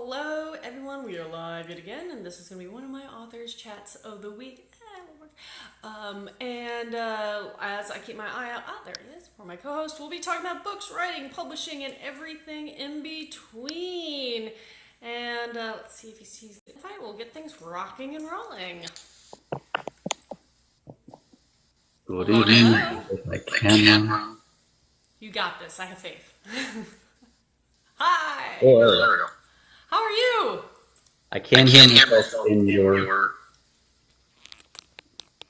Hello, everyone. We are live yet again, and this is going to be one of my authors' chats of the week. As I keep my eye out, there it is, for my co-host, we'll be talking about books, writing, publishing, and everything in between. And let's see if he sees the invite. We'll get things rocking and rolling. Good evening. My camera. You got this. I have faith. Hi. Oh, there we go. How are you? I can't hear myself in your.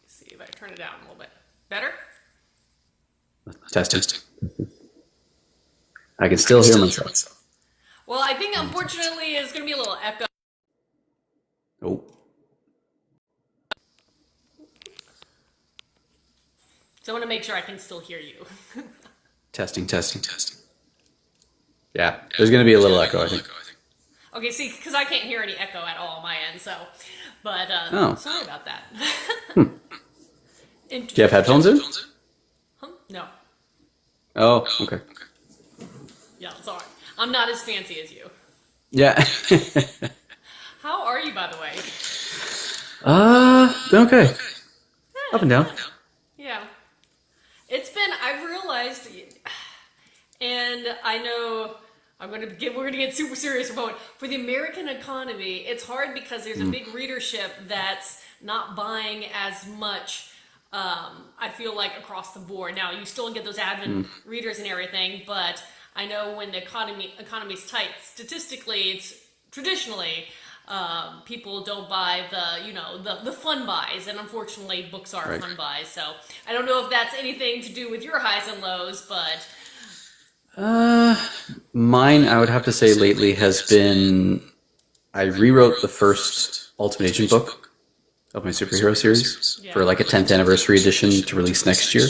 Let's see if I turn it down a little bit. Better? Testing. I can still hear myself. Well, I think unfortunately it's going to be a little echo. Oh. So I want to make sure I can still hear you. Testing. Yeah, there's going to be a little echo, I think. Okay, see, because I can't hear any echo at all on my end, so, but, sorry about that. Do you have headphones in? No. Oh, okay. Yeah, sorry. I'm not as fancy as you. Yeah. How are you, by the way? Been okay. Up and down. Yeah. I've realized, and I know we're gonna get super serious for a moment. For the American economy, it's hard because there's a big readership that's not buying as much. I feel like across the board. Now you still get those avid readers and everything, but I know when the economy's tight, statistically, it's traditionally people don't buy the fun buys, and unfortunately, books are fun buys. So I don't know if that's anything to do with your highs and lows, but. Mine, I would have to say lately has been, I rewrote the first Ultimate Agent book of my superhero series for like a 10th anniversary edition to release next year.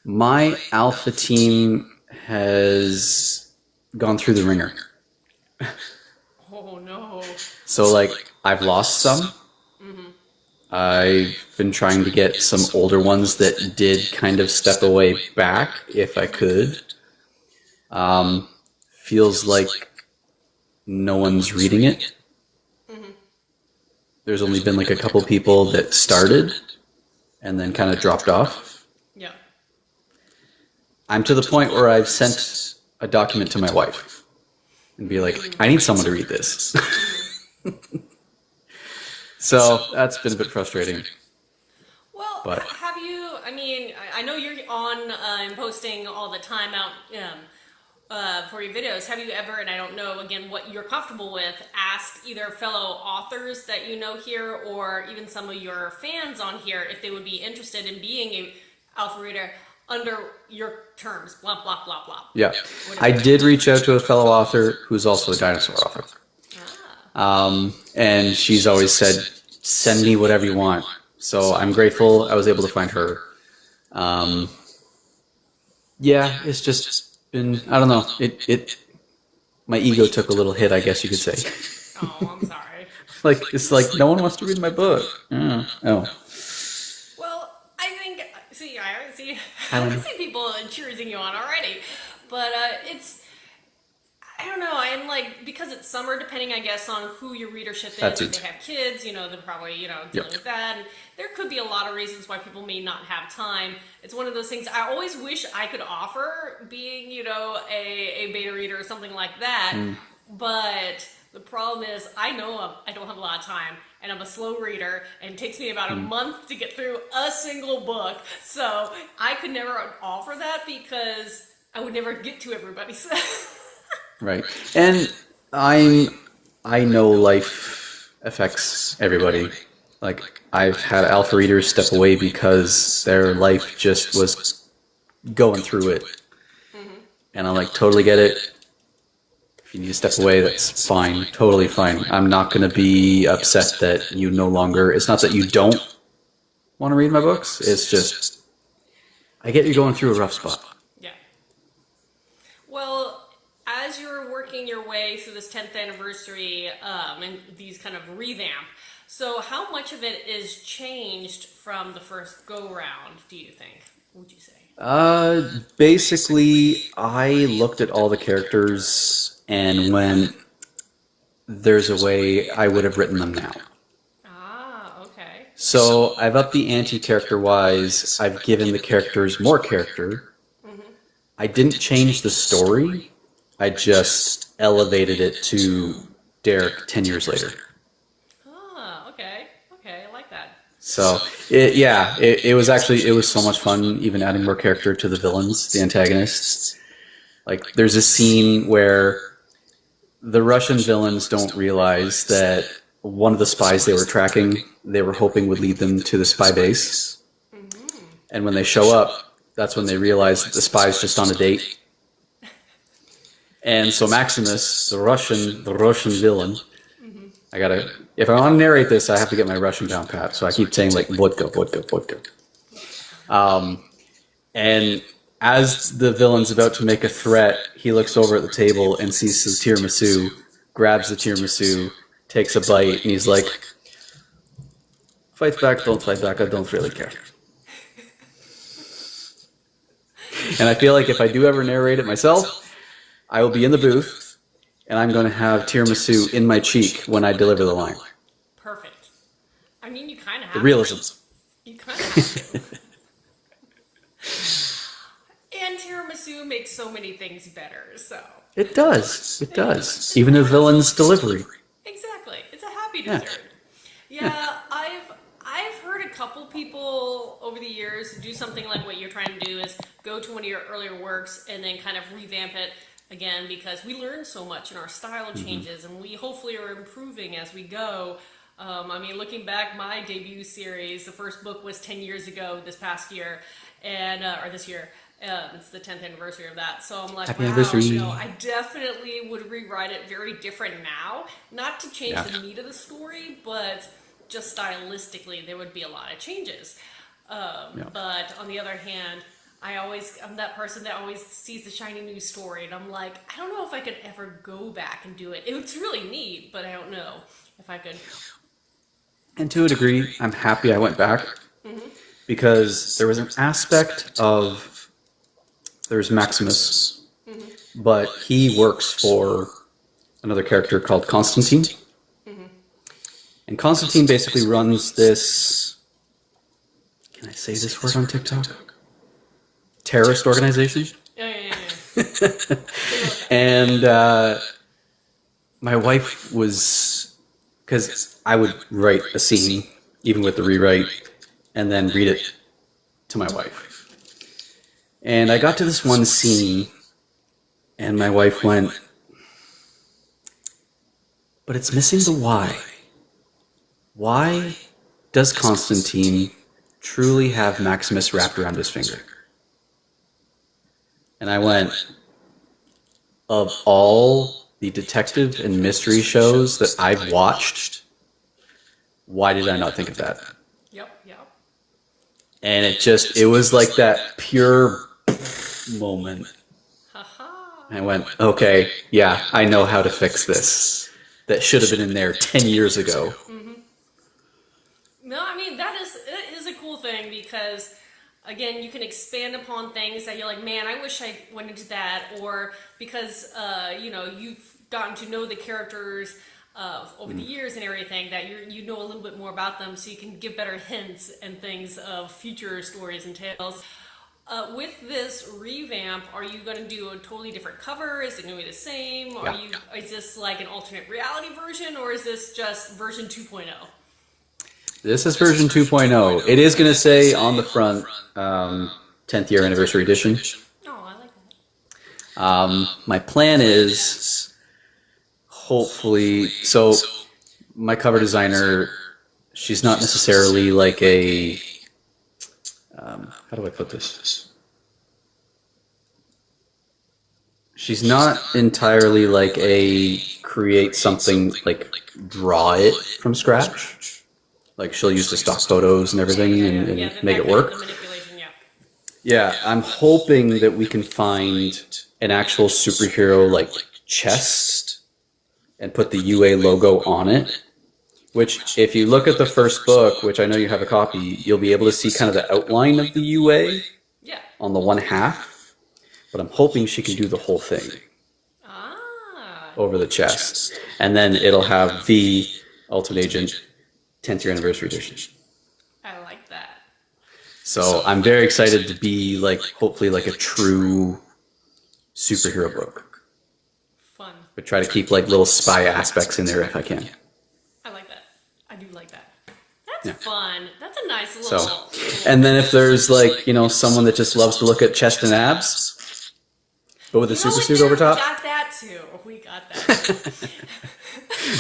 My alpha team has gone through the ringer. Oh no. So like, I've lost some. I've been trying to get some older ones that did kind of step away back if I could. Feels like no one's reading it. There's only been like a couple people that started and then kind of dropped off. Yeah. I'm to the point where I've sent a document to my wife and be like, I need someone to read this. So that's been a bit frustrating. Well, But have you? I mean, I know you're on and posting all the time out for your videos. Have you ever, and I don't know again what you're comfortable with, asked either fellow authors that you know here or even some of your fans on here if they would be interested in being a alpha reader under your terms? Blah blah blah blah. yeah, I did reach out to a fellow author who's also a dinosaur author. And she's always said, send me whatever you want. So I'm grateful I was able to find her. Yeah, it's just been, I don't know, my ego took a little hit, I guess you could say. Oh, I'm sorry. It's like, no one wants to read my book. Oh. Well, I think, I see people cheering you on already, but I don't know. I'm like, because it's summer, depending, I guess, on who your readership is. That's if it. they have kids, they're probably, dealing with that. And there could be a lot of reasons why people may not have time. It's one of those things I always wish I could offer, being, a beta reader or something like that. But the problem is, I know I don't have a lot of time, and I'm a slow reader, and it takes me about a month to get through a single book. So I could never offer that because I would never get to everybody. Right. And I know life affects everybody. Like, I've had alpha readers step away because their life just was going through it. And I'm like, totally get it. If you need to step away, that's fine. Totally fine. I'm not going to be upset that you no longer... It's not that you don't want to read my books. It's just, I get you're going through a rough spot. Yeah. Well, as you're working your way through this 10th anniversary and these kind of revamp, so how much of it is changed from the first go-round, do you think? Would you say? Basically, I looked at all the characters and went, there's a way I would have written them now. Ah, okay. So I've upped the ante character-wise. I've given the characters more character. I didn't change the story. I just elevated it to Derek 10 years later. Ah, okay. Okay, I like that. So, it was so much fun even adding more character to the villains, the antagonists. Like, there's a scene where the Russian villains don't realize that one of the spies they were tracking, they were hoping would lead them to the spy base. And when they show up, that's when they realize that the spy's just on a date. And so Maximus, the Russian villain, if I want to narrate this, I have to get my Russian down pat. So I keep saying like vodka, vodka, vodka. And as the villain's about to make a threat, he looks over at the table and sees the tiramisu, grabs the tiramisu, takes a bite, and he's like, fight back, don't fight back, I don't really care. And I feel like if I do ever narrate it myself, I will be in the booth, and I'm going to have tiramisu in my cheek when I deliver the line. Perfect. I mean, you kind of have The realism. You kind of have to. And tiramisu makes so many things better, so. It does. It does. Even a villain's delivery. Exactly. It's a happy dessert. Yeah, I've heard a couple people over the years do something like what you're trying to do is go to one of your earlier works and then kind of revamp it again because we learn so much and our style changes and we hopefully are improving as we go. I mean, looking back, my debut series, the first book was 10 years ago this past year, and or this year. It's the 10th anniversary of that. So I'm like, Happy wow, anniversary. you know, I definitely would rewrite it very different now. Not to change the meat of the story, but just stylistically, there would be a lot of changes. But on the other hand, I'm that person that always sees the shiny new story, and I'm like, I don't know if I could ever go back and do it. It's really neat, but I don't know if I could. And to a degree, I'm happy I went back because there was an aspect of there's Maximus, but he works for another character called Constantine. And Constantine basically runs this, can I say this word on TikTok? Terrorist organization. Yeah. And my wife was, because I would write a scene, even with the rewrite, and then read it to my wife. And I got to this one scene, and my wife went, but it's missing the why. Why does Constantine truly have Maximus wrapped around his finger? And I went, of all the detective and mystery shows that I've watched, why did I not think of that? Yep. And it was like that pure moment. I went, okay, yeah, I know how to fix this. That should have been in there 10 years ago. No, I mean, it is a cool thing because, again, you can expand upon things that you're like, man, I wish I went into that, or because, you've gotten to know the characters over the years and everything, that you know a little bit more about them, so you can give better hints and things of future stories and tales. With this revamp, are you going to do a totally different cover? Is it going to be the same? Is this like an alternate reality version, or is this just version 2.0? This is version 2.0. It is going to say on the front, 10th year anniversary edition. Oh, I like that. My plan is, hopefully, so my cover designer, she's not necessarily like a, how do I put this? She's not entirely like a create something, like draw it from scratch. Like she'll use the stock photos and everything and make it work. Yeah, I'm hoping that we can find an actual superhero like chest and put the UA logo on it. Which, if you look at the first book, which I know you have a copy, you'll be able to see kind of the outline of the UA on the one half. But I'm hoping she can do the whole thing. Ah, over the chest. And then it'll have the Ultimate Agent 10th year anniversary edition. I like that. So I'm very excited to be like, hopefully like a true superhero book. Fun. But try to keep like little spy aspects in there if I can. I like that. I do like that. That's fun. That's a nice little... So, and then if there's like, you know, someone that just loves to look at chest and abs, but with a super suit over top. We got that too. We got that.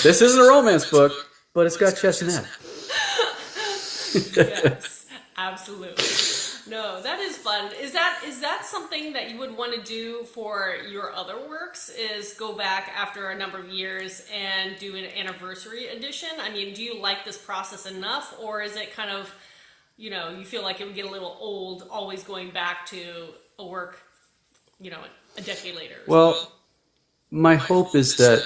This isn't a romance book, but it's got chest and abs. Yes, absolutely. No, that is fun. Is that something that you would want to do for your other works? Is go back after a number of years and do an anniversary edition? I mean, do you like this process enough, or is it kind of, you know, you feel like it would get a little old, always going back to a work, you know, a decade later? Well, my hope is that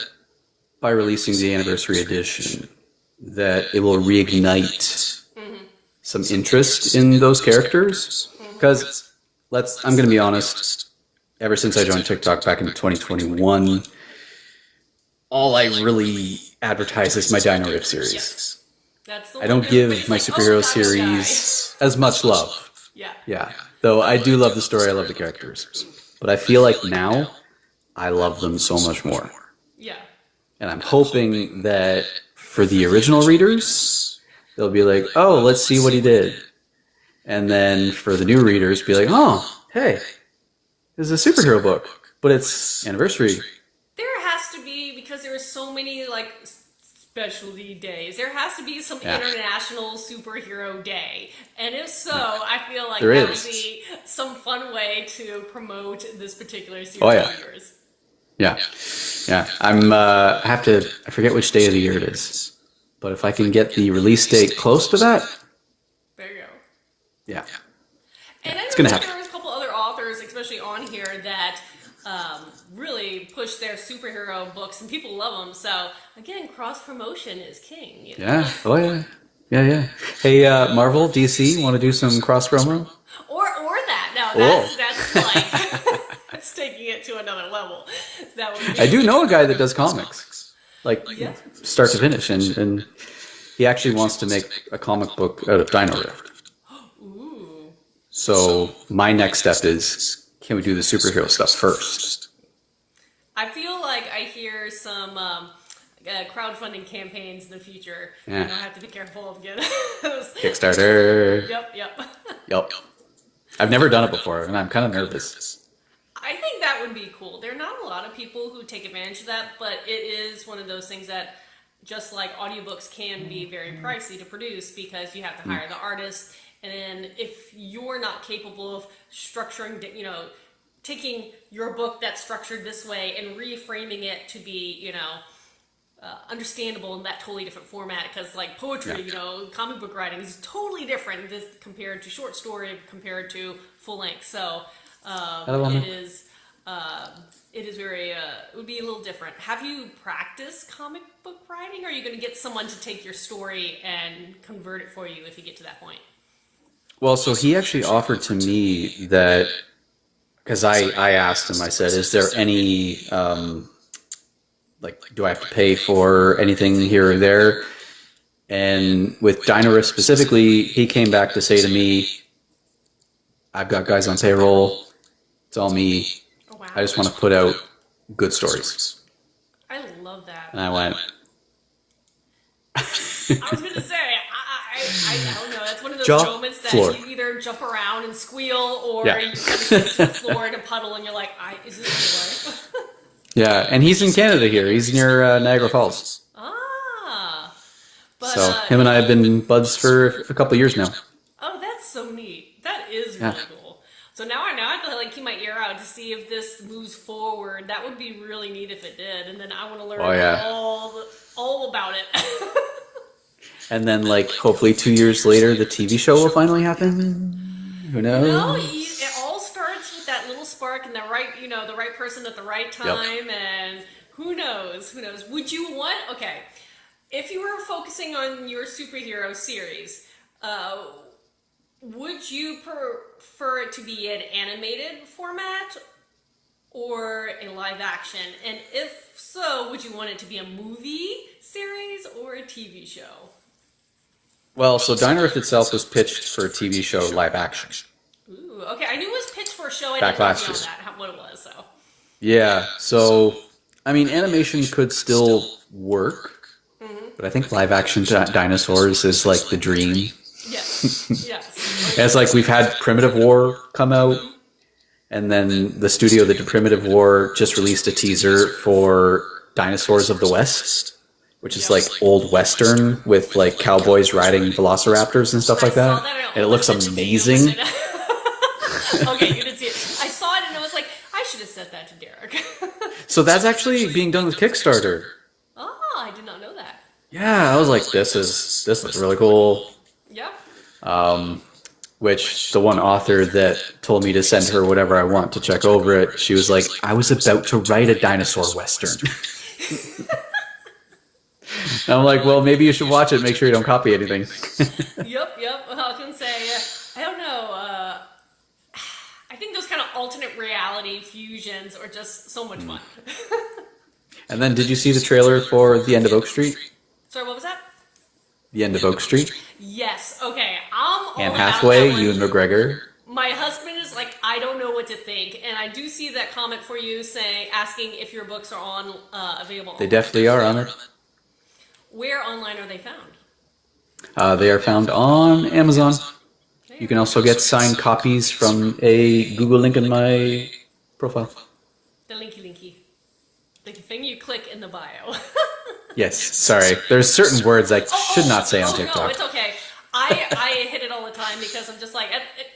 by releasing the anniversary edition, that it will reignite some interest in those characters. Because I'm going to be honest, ever since I joined TikTok back in 2021, all I really advertise is my Dino Riff series. Yes. That's the I don't give my superhero series as much love. Yeah. Though I do love the story, I love the characters. But I feel like now, I love them so much more. Yeah. And I'm hoping that for the original readers, they'll be like, oh, let's see what he did. And then for the new readers, be like, oh, hey, this is a superhero book, but it's anniversary. There has to be, because there are so many like specialty days, there has to be some international superhero day. And if so, I feel like that would be some fun way to promote this particular series of yours. Yeah. I forget which day of the year it is. But if I can get the release date close to that. There you go. Yeah. And I it's going to know happen. there was a couple other authors, especially on here, that really push their superhero books, and people love them. So, again, cross-promotion is king. You know? Yeah. Oh, yeah. Yeah. Hey, Marvel, DC, want to do some cross-promo? Or that. No, that's like... That's taking it to another level. That would be... I do know a guy that does comics. Like, start to finish. And he actually wants to make a comic book out of Dino Rift. Ooh. So my next step is, can we do the superhero stuff first? I feel like I hear some crowdfunding campaigns in the future. Yeah. I have to be careful of getting Kickstarter. Yep. I've never done it before, and I'm kind of nervous. I think that would be cool. There are not a lot of people who take advantage of that, but it is one of those things that, just like audiobooks can be very pricey to produce because you have to hire the artist, and then if you're not capable of structuring, you know, taking your book that's structured this way and reframing it to be, you know, understandable in that totally different format, because like poetry, you know, comic book writing is totally different compared to short story, compared to full length. So it is very, it would be a little different. Have you practiced comic book writing, or are you going to get someone to take your story and convert it for you if you get to that point? Well, so he actually offered to me that, because I asked him, I said, is there any, like, do I have to pay for anything here or there? And with Dino Rift specifically, he came back to say to me, I've got guys on payroll. It's all me. Oh, wow. I just want to put out good stories. I love that. And I went. I was going to say, I don't know. That's one of those moments that you either jump around and squeal, or you kind of sit to the floor in a puddle and you're like, is this real life? Yeah, and he's in Canada here. He's near Niagara Falls. But, so him and I have been buds for a couple of years now. Oh, that's so neat. That is really cool. So now I have to like keep my ear out to see if this moves forward. That would be really neat if it did, and then I want to learn all about it. And then, like, hopefully 2 years later, the TV show will finally happen. Who knows? No, it all starts with that little spark and the right person at the right time, and who knows? Would you want? Okay, if you were focusing on your superhero series, would you prefer it to be an animated format, or a live action? And if so, would you want it to be a movie series or a TV show? Well, so Dino Rift itself was pitched for a TV show live action. Ooh, okay. I knew it was pitched for a show. I Back didn't know last beyond year. that what it was. So Yeah, so, I mean, animation could still work, but I think live action dinosaurs is like the dream. yes, yes. And it's like we've had Primitive War come out, and then the studio that did Primitive War just released a teaser for Dinosaurs of the West, which is like old Western with like cowboys riding velociraptors and stuff like I saw that. And it looks amazing. Okay, you didn't see it. I saw it and I was like, I should have said that to Derek. So that's actually being done with Kickstarter. Oh, I did not know that. Yeah, I was like, this looks really cool. Yep. Which the one author that told me to send her whatever I want to check over it, she was like, I was about to write a dinosaur western. And I'm like, well, maybe you should watch it. Make sure you don't copy anything. Yep. Well, I was gonna say, I don't know. I think those kind of alternate reality fusions are just so much fun. And then, did you see the trailer for The End of Oak Street? Sorry, what was that? The End of Oak Street? Yes. Okay, I'm all Anne about Hathaway, that one. Ewan McGregor. My husband is like, I don't know what to think, and I do see that comment for you asking if your books are on available. They definitely are on it. Where online are they found? They are found on Amazon. You can also get signed copies from a Google link in my profile. The linky. The thing you click in the bio. Yes, sorry. There's certain words I should not say on No, TikTok. it's okay. I hit it all the time because I'm just like,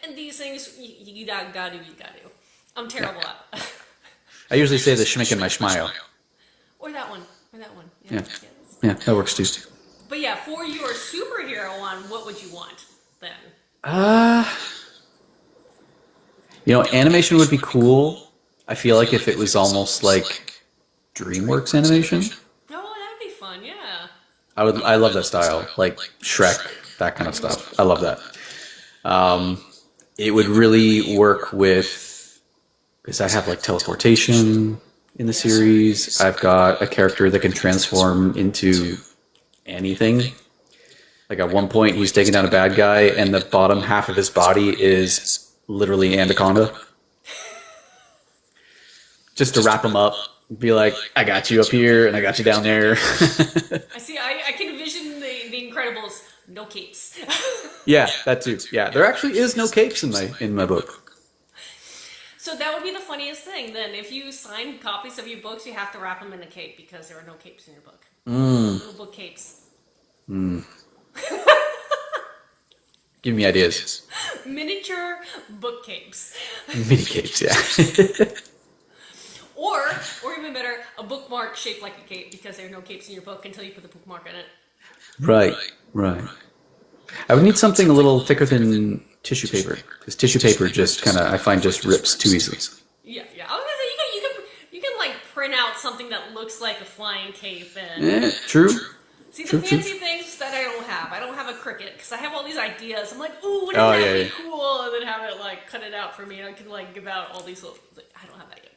and these things, you gotta do. I'm terrible at. I usually say the schmink in my schmile. Or that one. Yeah. Yes. Yeah, that works too. But yeah, for your superhero one, what would you want then? Animation would be cool. I feel like if it was almost like DreamWorks animation, Oh, that'd be fun. Yeah. I love that style, like Shrek, that kind of stuff. I love that. It would really work with, because I have like teleportation in the series. I've got a character that can transform into anything. Like at one point, he's taking down a bad guy, and the bottom half of his body is literally Anaconda. Just to wrap him up, be like, I got you up here, and I got you down there. I see. I can envision the Incredibles. No capes. Yeah, that too. Yeah, there actually is no capes in my book. So that would be the funniest thing. Then, if you sign copies of your books, you have to wrap them in a cape because there are no capes in your book. No book capes. Give me ideas. Miniature book capes. Mini capes, yeah. Or even better, a bookmark shaped like a cape because there are no capes in your book until you put the bookmark in it. Right. I would need something a little thicker than tissue paper, because tissue paper just kind of, I find, just rips too easily. Yeah. I was gonna say you can like print out something that looks like a flying cape and True. see the fancy things that I don't have. I don't have a Cricut because I have all these ideas. I'm like, ooh, wouldn't that be cool? And then have it like cut it out for me, and I can like give out all these little. Like, I don't have that yet.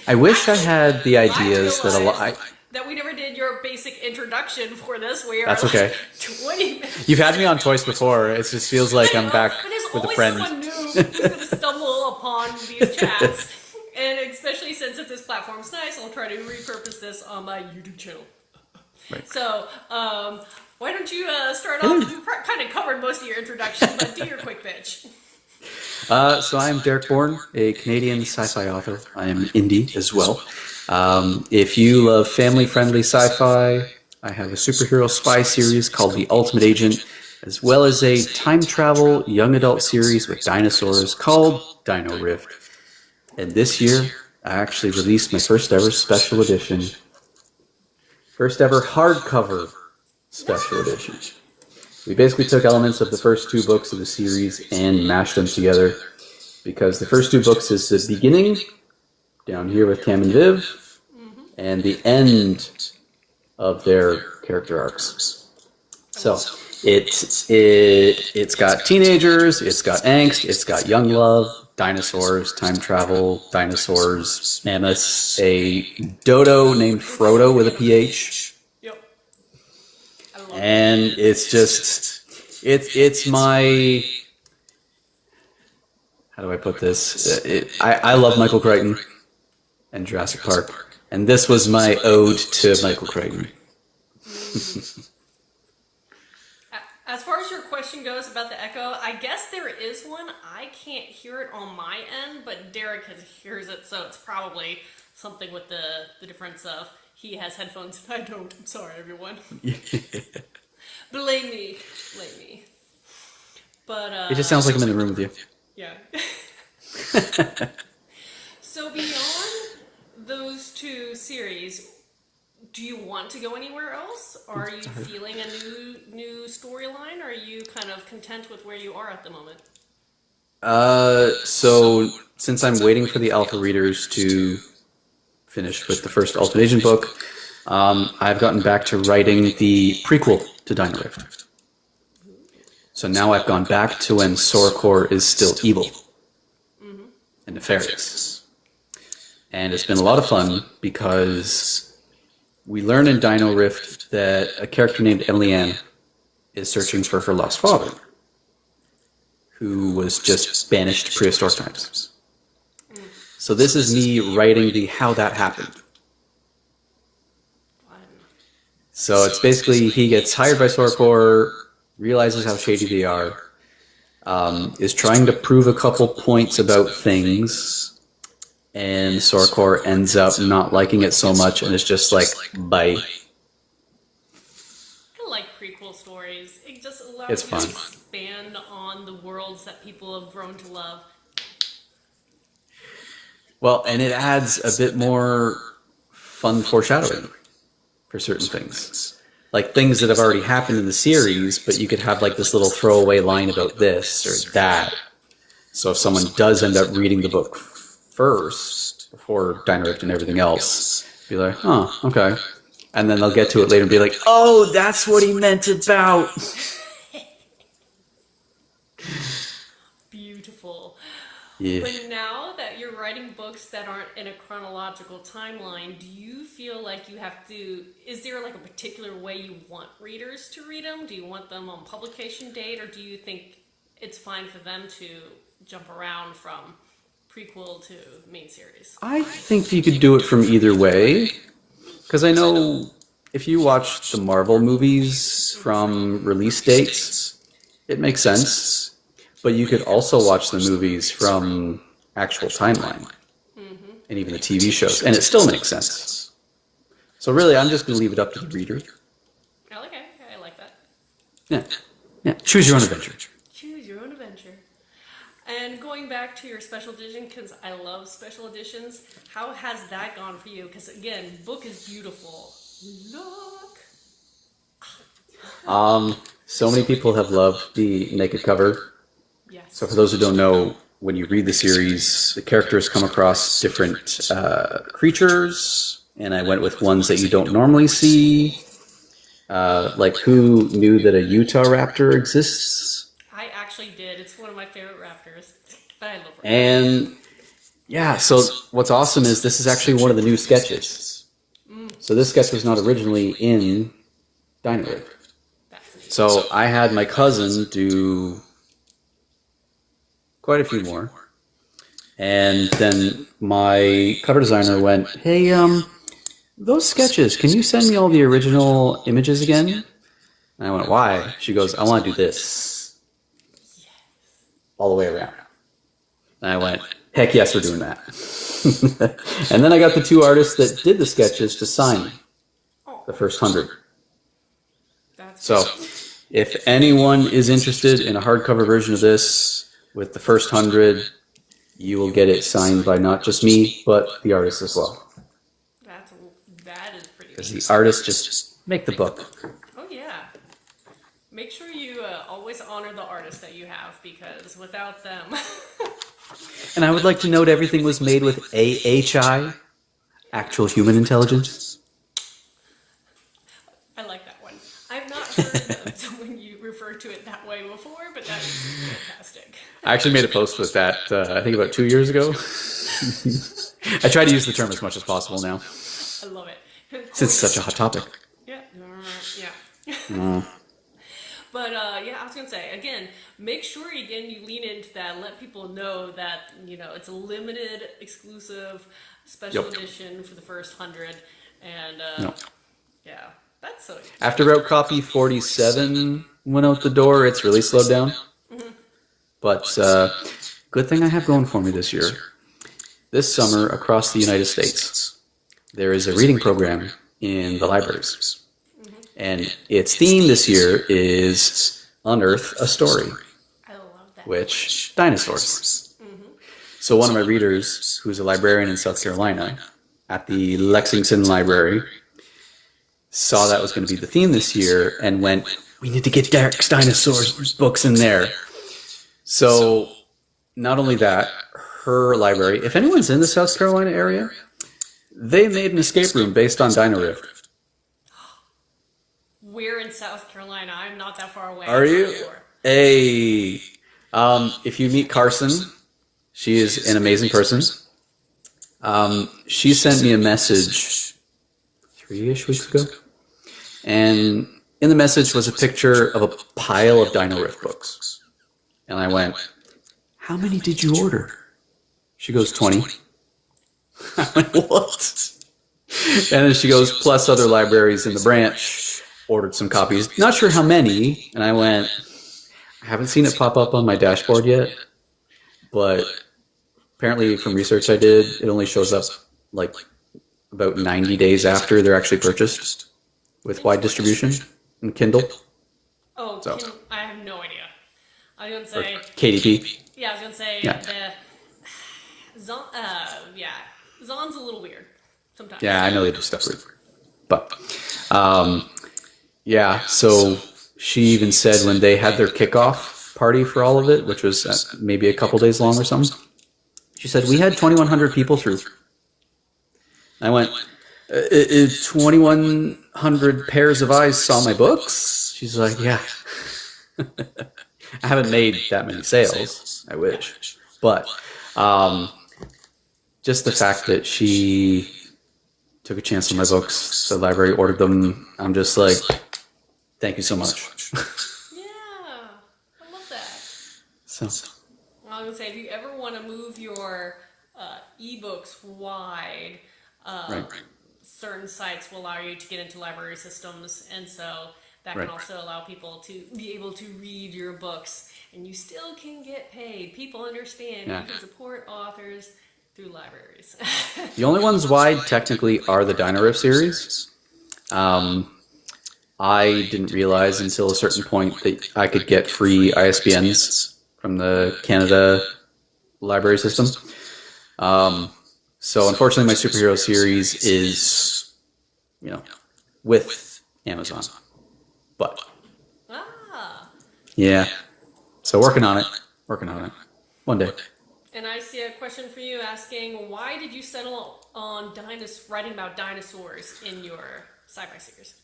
I wish I had the ideas that a lot. That we never did your basic introduction for this. We are That's okay. 20 minutes. You've had me on twice before. It just feels like I'm back But there's with a always friend. someone new who's going to stumble upon these chats. And especially since if this platform's nice, I'll try to repurpose this on my YouTube channel. Right. So, why don't you start off? You kind of covered most of your introduction, but do your quick pitch. So I'm Derek Borne, a Canadian sci-fi author. I am indie as well. If you love family-friendly sci-fi, I have a superhero spy series called The Ultimate Agent, as well as a time travel young adult series with dinosaurs called Dino Rift. And this year, I actually released my first ever special edition. First ever hardcover special edition. We basically took elements of the first two books of the series and mashed them together, because the first two books is the beginning, down here with Cam and Viv, and the end of their character arcs. So it's got teenagers, it's got angst, it's got young love, dinosaurs, time travel, dinosaurs, mammoths, a dodo named Frodo with a PH. Yep. I love And it's just, it's my, how do I put this? I love Michael Crichton and Jurassic Park. And this was my ode to Michael Crichton. As far as your question goes about the echo, I guess there is one. I can't hear it on my end, but Derek hears it, so it's probably something with the difference of he has headphones and I don't. I'm sorry, everyone. Blame me. Blame me. But It just sounds like I'm in the room with you. yeah. So beyond those two series, do you want to go anywhere else? Or are you feeling a new storyline? Or are you kind of content with where you are at the moment? So since I'm waiting for the alpha readers to finish with the first Ultimate Agent book, I've gotten back to writing the prequel to Dino Rift. So now I've gone back to when Sorkor is still evil and nefarious. And it's been a lot of fun because we learn in Dino Rift that a character named Emily Ann is searching for her lost father, who was just banished to prehistoric times. So this is me writing the how that happened. So it's basically he gets hired by Sorkor, realizes how shady they are, is trying to prove a couple points about things, and Sorkor ends up not liking it so much and is just like, bye. I like prequel stories. It just allows It's you fun. to expand on the worlds that people have grown to love. Well, and it adds a bit more fun foreshadowing for certain things. Like things that have already happened in the series, but you could have like this little throwaway line about this or that. So if someone does end up reading the book first, before Dino Rift and everything else, be like, huh, okay. And then they'll get to it later and be like, oh, that's what he meant about. Beautiful. Yeah. But now that you're writing books that aren't in a chronological timeline, do you feel like you have to, is there like a particular way you want readers to read them? Do you want them on publication date, or do you think it's fine for them to jump around from prequel to main series? I think you could do it from either way. Because I know if you watch the Marvel movies from release dates, it makes sense. But you could also watch the movies from actual timeline. And even the TV shows. And it still makes sense. So really, I'm just going to leave it up to the reader. Okay, I like that. Yeah. Choose your own adventure. Choose your own adventure. And going back to your special edition, because I love special editions, how has that gone for you? Because again, book is beautiful. Look. So many people have loved the naked cover. Yes. So for those who don't know, when you read the series, the characters come across different creatures, and I went with ones that you don't normally see. Like, who knew that a Utah raptor exists? I actually did. It's one of my favorite raptors. I love raptors. And yeah, so what's awesome is this is actually one of the new sketches. So this sketch was not originally in Dino Rift. So I had my cousin do quite a few more. And then my cover designer went, hey, those sketches, can you send me all the original images again? And I went, why? She goes, I want to do this. All the way around. And I went, heck yes, we're doing that. And then I got the two artists that did the sketches to sign the first 100. So if anyone is interested in a hardcover version of this, with the first 100, you will get it signed by not just me, but the artist as well. That is pretty. Because the artists just make the book. Oh yeah. Make sure you always honor the artists that you have, because without them. And I would like to note everything was made with AHI, actual human intelligence. I like that one. I've not heard of when you refer referred to it that way before, but that is fantastic. I actually made a post with that, I think about 2 years ago. I try to use the term as much as possible now. I love it. Since it's such a hot topic. Yeah. Yeah. Uh, But yeah, I was gonna say again, make sure you lean into that. Let people know that it's a limited, exclusive, special edition for the first 100, and yeah, that's so. After route copy 47 went out the door, it's really slowed down. But good thing I have going for me this year. This summer, across the United States, there is a reading program in the libraries. And its theme this year is Unearth a Story. I love that. Which, dinosaurs. So one of my readers, who's a librarian in South Carolina, at the Lexington Library, saw that was going to be the theme this year and went, we need to get Derek's dinosaurs books in there. So not only that, her library, if anyone's in the South Carolina area, they made an escape room based on Dino Rift. We're in South Carolina. I'm not that far away. Are you? Hey. If you meet Carson, she is an amazing person. She sent me a message 3-ish weeks ago. And in the message was a picture of a pile of Dino Rift books. And I went, how many did you order? She goes, 20. I went, what? And then she goes, plus other libraries in the branch ordered some copies. Not sure how many. And I went, I haven't seen it pop up on my dashboard yet. But apparently from research I did, it only shows up like about 90 days after they're actually purchased with wide distribution and Kindle. Oh, so. I have no idea. I was going to say... Or KDP. Yeah, I was going to say... Yeah. Zon's a little weird sometimes. Yeah, I know they do stuff weird. But... yeah, so she even said when they had their kickoff party for all of it, which was maybe a couple days long or something, she said, we had 2,100 people through. I went, 2,100 pairs of eyes saw my books? She's like, yeah. I haven't made that many sales. I wish. But just the fact that she took a chance on my books, the library ordered them, I'm just like... Thank you so much. Yeah, I love that. So, I was going to say, if you ever want to move your ebooks wide, certain sites will allow you to get into library systems, and so that can also allow people to be able to read your books, and you still can get paid. People understand you can support authors through libraries. The only ones wide technically are the Dino Rift series. I didn't realize until a certain point that I could get free ISBNs from the Canada library system. So unfortunately my superhero series is, with Amazon. But, yeah. So working on it. One day. And I see a question for you asking, why did you settle on writing about dinosaurs in your sci-fi series?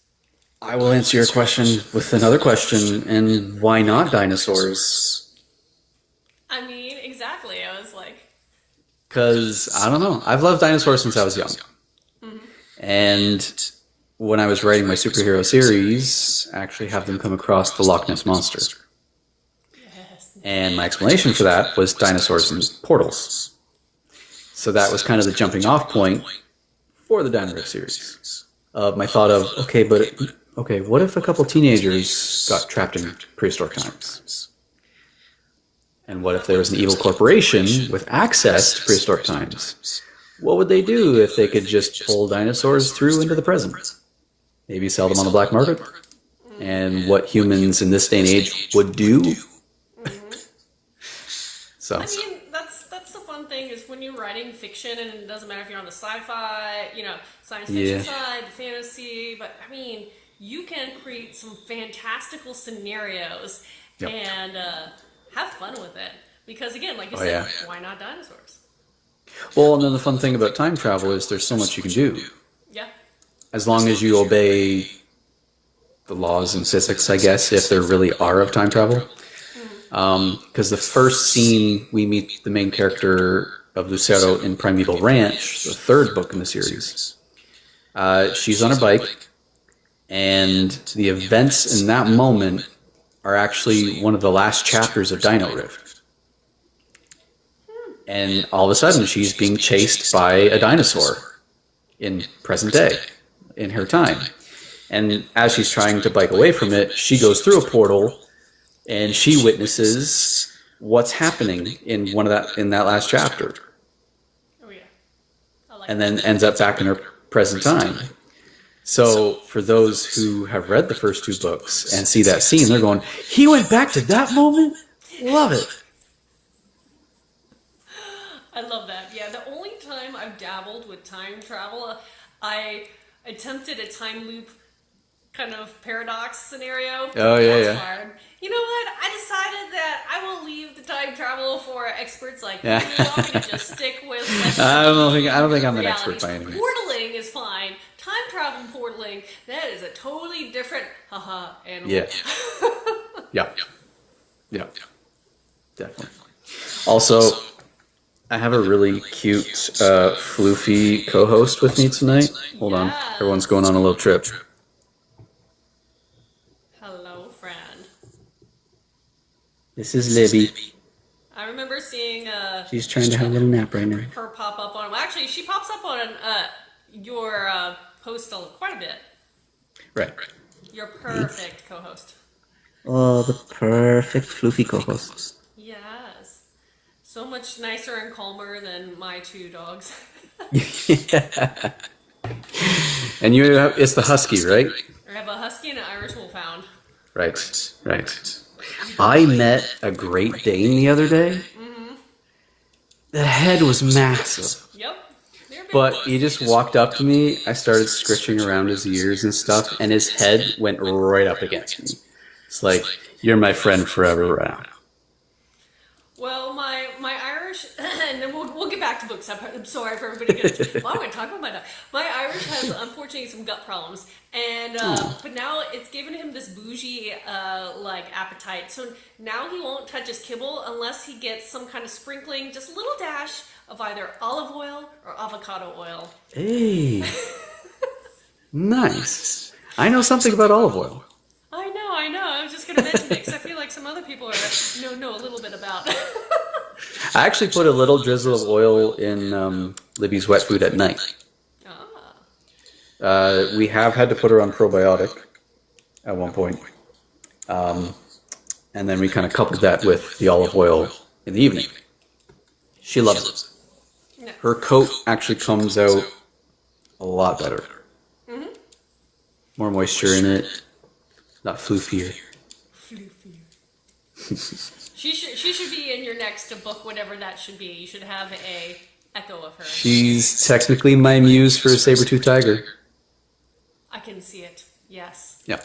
I will answer your question with another question, and why not dinosaurs? I mean, exactly. I was like... Because, I don't know. I've loved dinosaurs since I was young. And when I was writing my superhero series, I actually have them come across the Loch Ness Monster. Yes. And my explanation for that was dinosaurs and portals. So that was kind of the jumping off point for the Dino Rift series. Of my thought of, okay, what if a couple teenagers got trapped in prehistoric times? And what if there was an evil corporation with access to prehistoric times? What would they do if they could just pull dinosaurs through into the present? Maybe sell them on the black market? And what humans in this day and age would do? So. I mean, that's the fun thing is when you're writing fiction, and it doesn't matter if you're on the sci-fi, science fiction side, the fantasy, but I mean... You can create some fantastical scenarios and have fun with it. Because again, like you said, why not dinosaurs? Well, and then the fun thing about time travel is there's so much you can do. Yeah. As long as you obey the laws in physics, I guess, if there really are of time travel. Because the first scene, we meet the main character of Lucero in Primeval Ranch, the third book in the series. She's on her bike, and the events in that moment are actually one of the last chapters of Dino Rift. And all of a sudden, she's being chased by a dinosaur in present day, in her time. And as she's trying to bike away from it, she goes through a portal, and she witnesses what's happening in that last chapter. Oh yeah. I like And then ends up back in her present time. So for those who have read the first two books and see that scene, they're going, he went back to that moment? Love it. I love that. Yeah, the only time I've dabbled with time travel, I attempted a time loop kind of paradox scenario. Oh, yeah, That's yeah. hard. You know what? I decided that I will leave the time travel for experts like Yeah. you. I'm going to just stick with I don't think I'm an reality. expert by any means. Portaling is fine. Time travel and portaling, that is a totally different animal. Yeah. Yeah. Definitely. Also, I have a really cute, floofy co-host with me tonight. Hold on. Yes. Everyone's going on a little trip. Hello, friend. This is Libby. I remember seeing She's trying to have a little nap right now. her pop up on. Well, actually, she pops up on your post quite a bit. Right. You're perfect co-host. Oh, the perfect floofy co-host. Yes. So much nicer and calmer than my two dogs. And it's the husky, right? I have a husky and an Irish wolfhound. Right. I met a Great Dane the other day. Mm-hmm. The head was massive. Yep. They're big But boys. he just walked up to me. I started scritching around his ears and stuff, and his head went right up against me. It's like, you're my friend forever right now. Well, my Irish, and then we'll get back to books. I'm sorry for everybody getting. Well, I'm going to talk about my dog. My Irish has unfortunately some gut problems, and but now it's given him this bougie like appetite. So now he won't touch his kibble unless he gets some kind of sprinkling, just a little dash of either olive oil or avocado oil. Hey. Nice. I know something about olive oil. I know. I was just going to mention it because I feel like some other people know a little bit about. I actually put a little drizzle of oil in Libby's wet food at night. We have had to put her on probiotic at one point. And then we kind of coupled that with the olive oil in the evening. She loves it. No. Her coat actually comes out a lot better. Mm-hmm. More moisture in it. Not floofier. She should be in your next book, whatever that should be. You should have a echo of her. She's technically my muse for a saber-tooth tiger. I can see it. Yes. Yeah.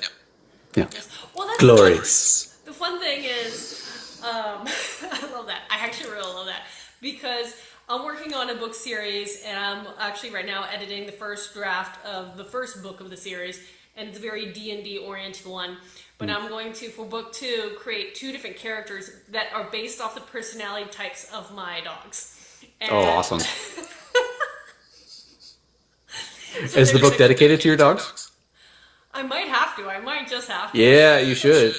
Yes. Well, that's Glorious. The fun thing is, I love that. I actually really love that because I'm working on a book series, and I'm actually right now editing the first draft of the first book of the series, and it's a very D&D oriented one. But I'm going to, for book 2, create 2 different characters that are based off the personality types of my dogs. And Oh, awesome. so Is the book dedicated to your dogs? I might have to. I might just have to. Yeah, you should.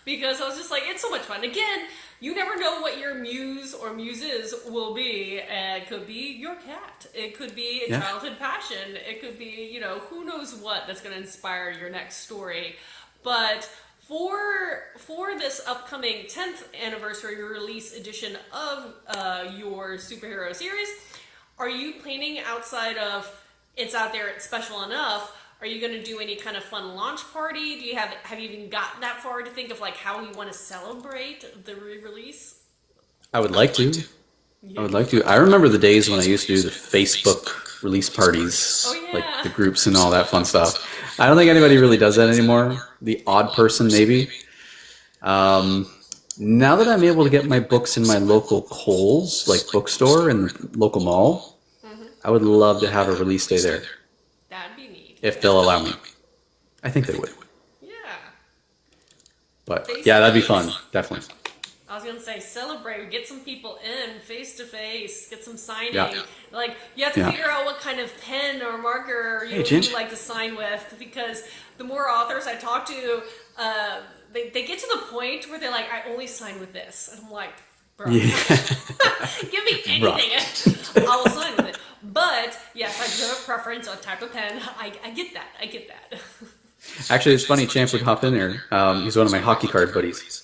Because I was just like, it's so much fun. Again, you never know what your muse or muses will be. It could be your cat. It could be a Yeah. childhood passion. It could be, who knows what that's going to inspire your next story. But for this upcoming 10th anniversary release edition of your superhero series, are you planning outside of it's out there, it's special enough? Are you going to do any kind of fun launch party? Have you even gotten that far to think of like how you want to celebrate the re-release? I would like to. I remember the days when I used to do the Facebook release parties. Oh, yeah. Like the groups and all that fun stuff. I don't think anybody really does that anymore. The odd person, maybe. Now that I'm able to get my books in my local Kohl's, like bookstore and the local mall, I would love to have a release day there. That'd be neat. if they'll allow me. I think they would. Yeah. But yeah, that'd be fun, definitely. I was gonna say celebrate, get some people in face to face, get some signing. Yeah. Like you have to figure out what kind of pen or marker you like to sign with, because the more authors I talk to, they get to the point where they're like, I only sign with this, and I'm like, bro, give me anything, I will sign with it. But yes, I do have a preference on type of pen. I get that. Actually, it's funny. Champ would hop in there. He's one of my hockey card buddies.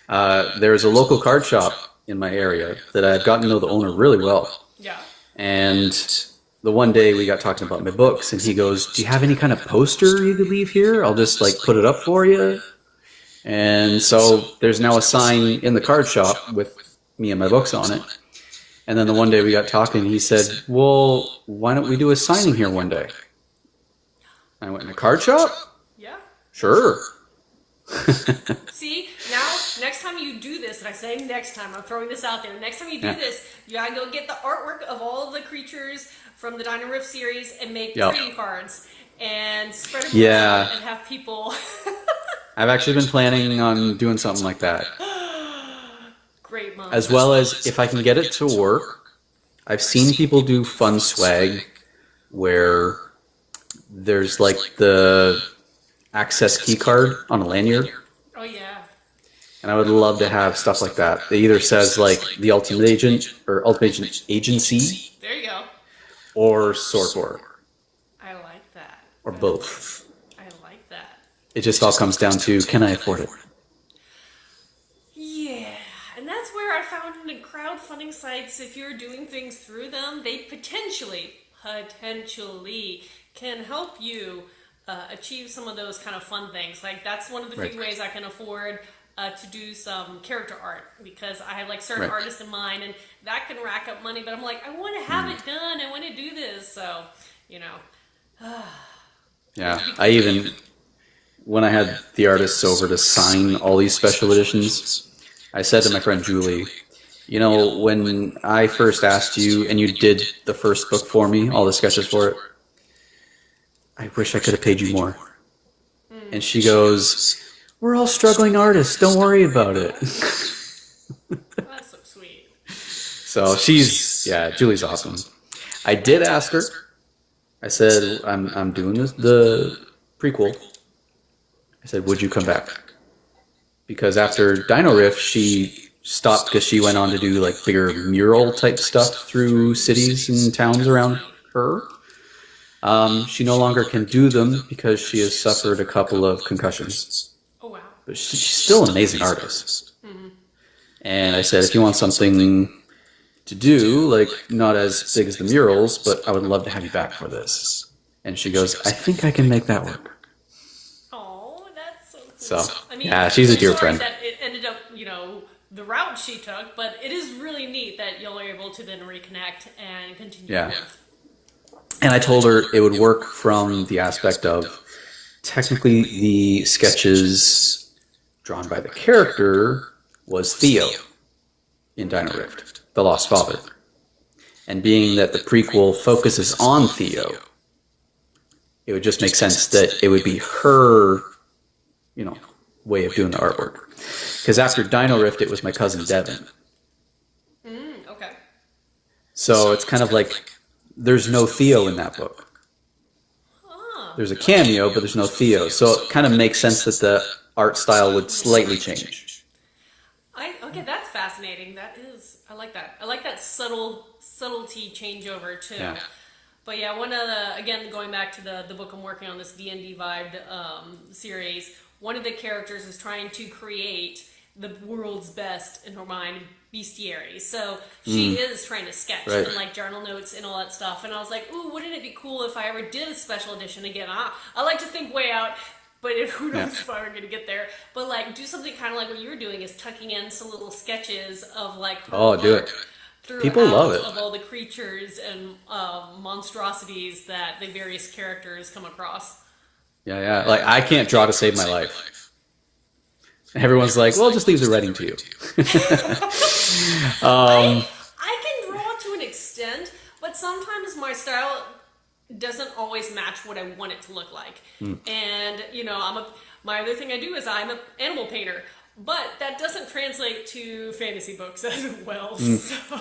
There's a local card shop in my area that I've gotten to know the owner really well. Yeah. And the one day we got talking about my books, and he goes, "Do you have any kind of poster you could leave here? I'll just like put it up for you." And so there's now a sign in the card shop with me and my books on it. And then the one day we got talking, he said, "Well, why don't we do a signing here one day?" I went, "In a card shop?" Yeah. Sure. See, now, next time you do this, and I say next time, I'm throwing this out there, next time you do this, you gotta go get the artwork of all of the creatures from the Dino Rift series and make trading cards and spread them around and have people... I've actually been planning on doing something like that. Great mom. As well as, if I can get it to work, I've seen people do fun swag where there's like the access key card on a lanyard. Oh yeah. And I would love to have stuff like that. It either says like the Ultimate Agent or Ultimate Agent Agency. There you go. Or Sorkor. I like that. Or both. I like that. It just all comes down to, can I afford it? Yeah. And that's where I found in crowdfunding sites, if you're doing things through them, they potentially can help you achieve some of those kind of fun things. Like that's one of the few ways I can afford to do some character art, because I have like certain artists in mind, and that can rack up money, but I'm like, I want to have it done, I want to do this, so you know. Yeah, I even, when I had the artists over to sign all these special editions, I said to my friend Julie, you know, when I first asked you and you did the first book for me, all the sketches for it, I wish I could have paid you more. And she goes, we're all struggling artists, don't worry about it. That's so sweet. So she's, Julie's awesome. I did ask her, I said, I'm doing the prequel. I said, would you come back? Because after Dino Rift, she stopped because she went on to do like bigger mural type stuff through cities and towns around her. She no longer can do them because she has suffered a couple of concussions. Oh, wow. But she's still an amazing artist. And I said, if you want something to do, like not as big as the murals, but I would love to have you back for this. And she goes, I think I can make that work. Oh, that's so cool. So, I mean, yeah, she's a dear friend. That it ended up, you know, the route she took, but it is really neat that y'all are able to then reconnect and continue. Yeah. And I told her it would work from the aspect of technically the sketches drawn by the character was Theo in Dino Rift, the Lost Father. And being that the prequel focuses on Theo, it would just make sense that it would be her, you know, way of doing the artwork. Because after Dino Rift, it was my cousin Devin. Okay. So it's kind of like there's no Theo in that book. There's a cameo, but there's no Theo. So it kind of makes sense that the art style would slightly change. Okay, that's fascinating. That is, I like that. I like that subtlety changeover too. Yeah. But yeah, one of the, again, going back to the book I'm working on, this D&D vibed series, one of the characters is trying to create the world's best, in her mind, bestiary. So she is trying to sketch and like journal notes and all that stuff. And I was like, ooh, wouldn't it be cool if I ever did a special edition again? I like to think way out, but who knows if I'm going to get there. But like do something kind of like what you were doing, is tucking in some little sketches of like her do it. People love it. Of all the creatures and monstrosities that the various characters come across. Yeah. Like I can't draw to save my life. Everyone's like, well, just leave the writing to you. I can draw to an extent, but sometimes my style doesn't always match what I want it to look like. And my other thing I do is I'm an animal painter, but that doesn't translate to fantasy books as well. So.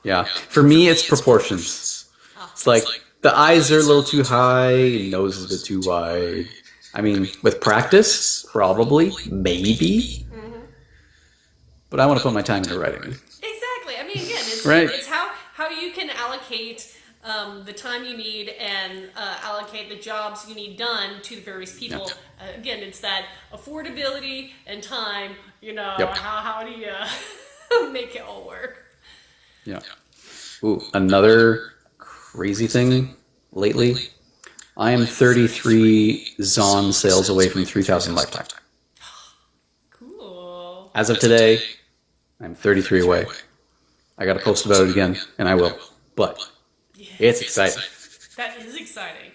Yeah. For me, it's proportions. It's like the eyes are a little too high, nose is a bit too wide. I mean, with practice, probably, maybe. But I want to put my time into writing. Exactly. I mean, again, it's how you can allocate the time you need and allocate the jobs you need done to the various people. Yep. Again, it's that affordability and time. Yep. How do you make it all work? Yeah. Ooh, another crazy thing lately. I am 33 Zon sales away from 3,000 lifetime. Cool. As of today, I'm 33 away. I got to post about it again, and I will. But it's exciting. That is exciting.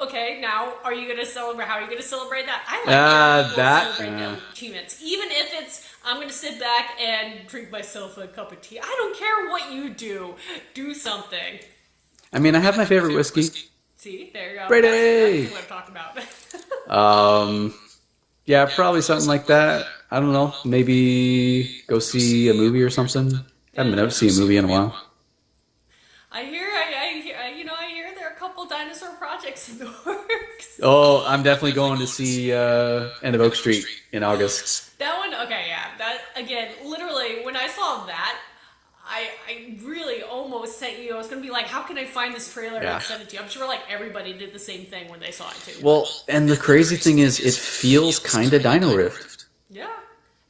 Okay, now are you going to celebrate? How are you going to celebrate that? I like celebrate achievements. Even if it's, I'm going to sit back and drink myself a cup of tea. I don't care what you do. Do something. I mean, I have my favorite whiskey. See, there you go. Brady! That's what I'm talking about. Yeah, probably something like that. I don't know. Maybe go see a movie or something. I haven't been out to see a movie in a while. I hear there are a couple dinosaur projects in the works. Oh, I'm definitely going to see End of Oak Street in August. That one, okay, yeah. That, again, literally, when I saw that, I really almost sent you. I was going to be like, how can I find this trailer and send it to you? I'm sure like everybody did the same thing when they saw it too. Well, and the crazy thing is, it feels kind of Dino Rift. Yeah.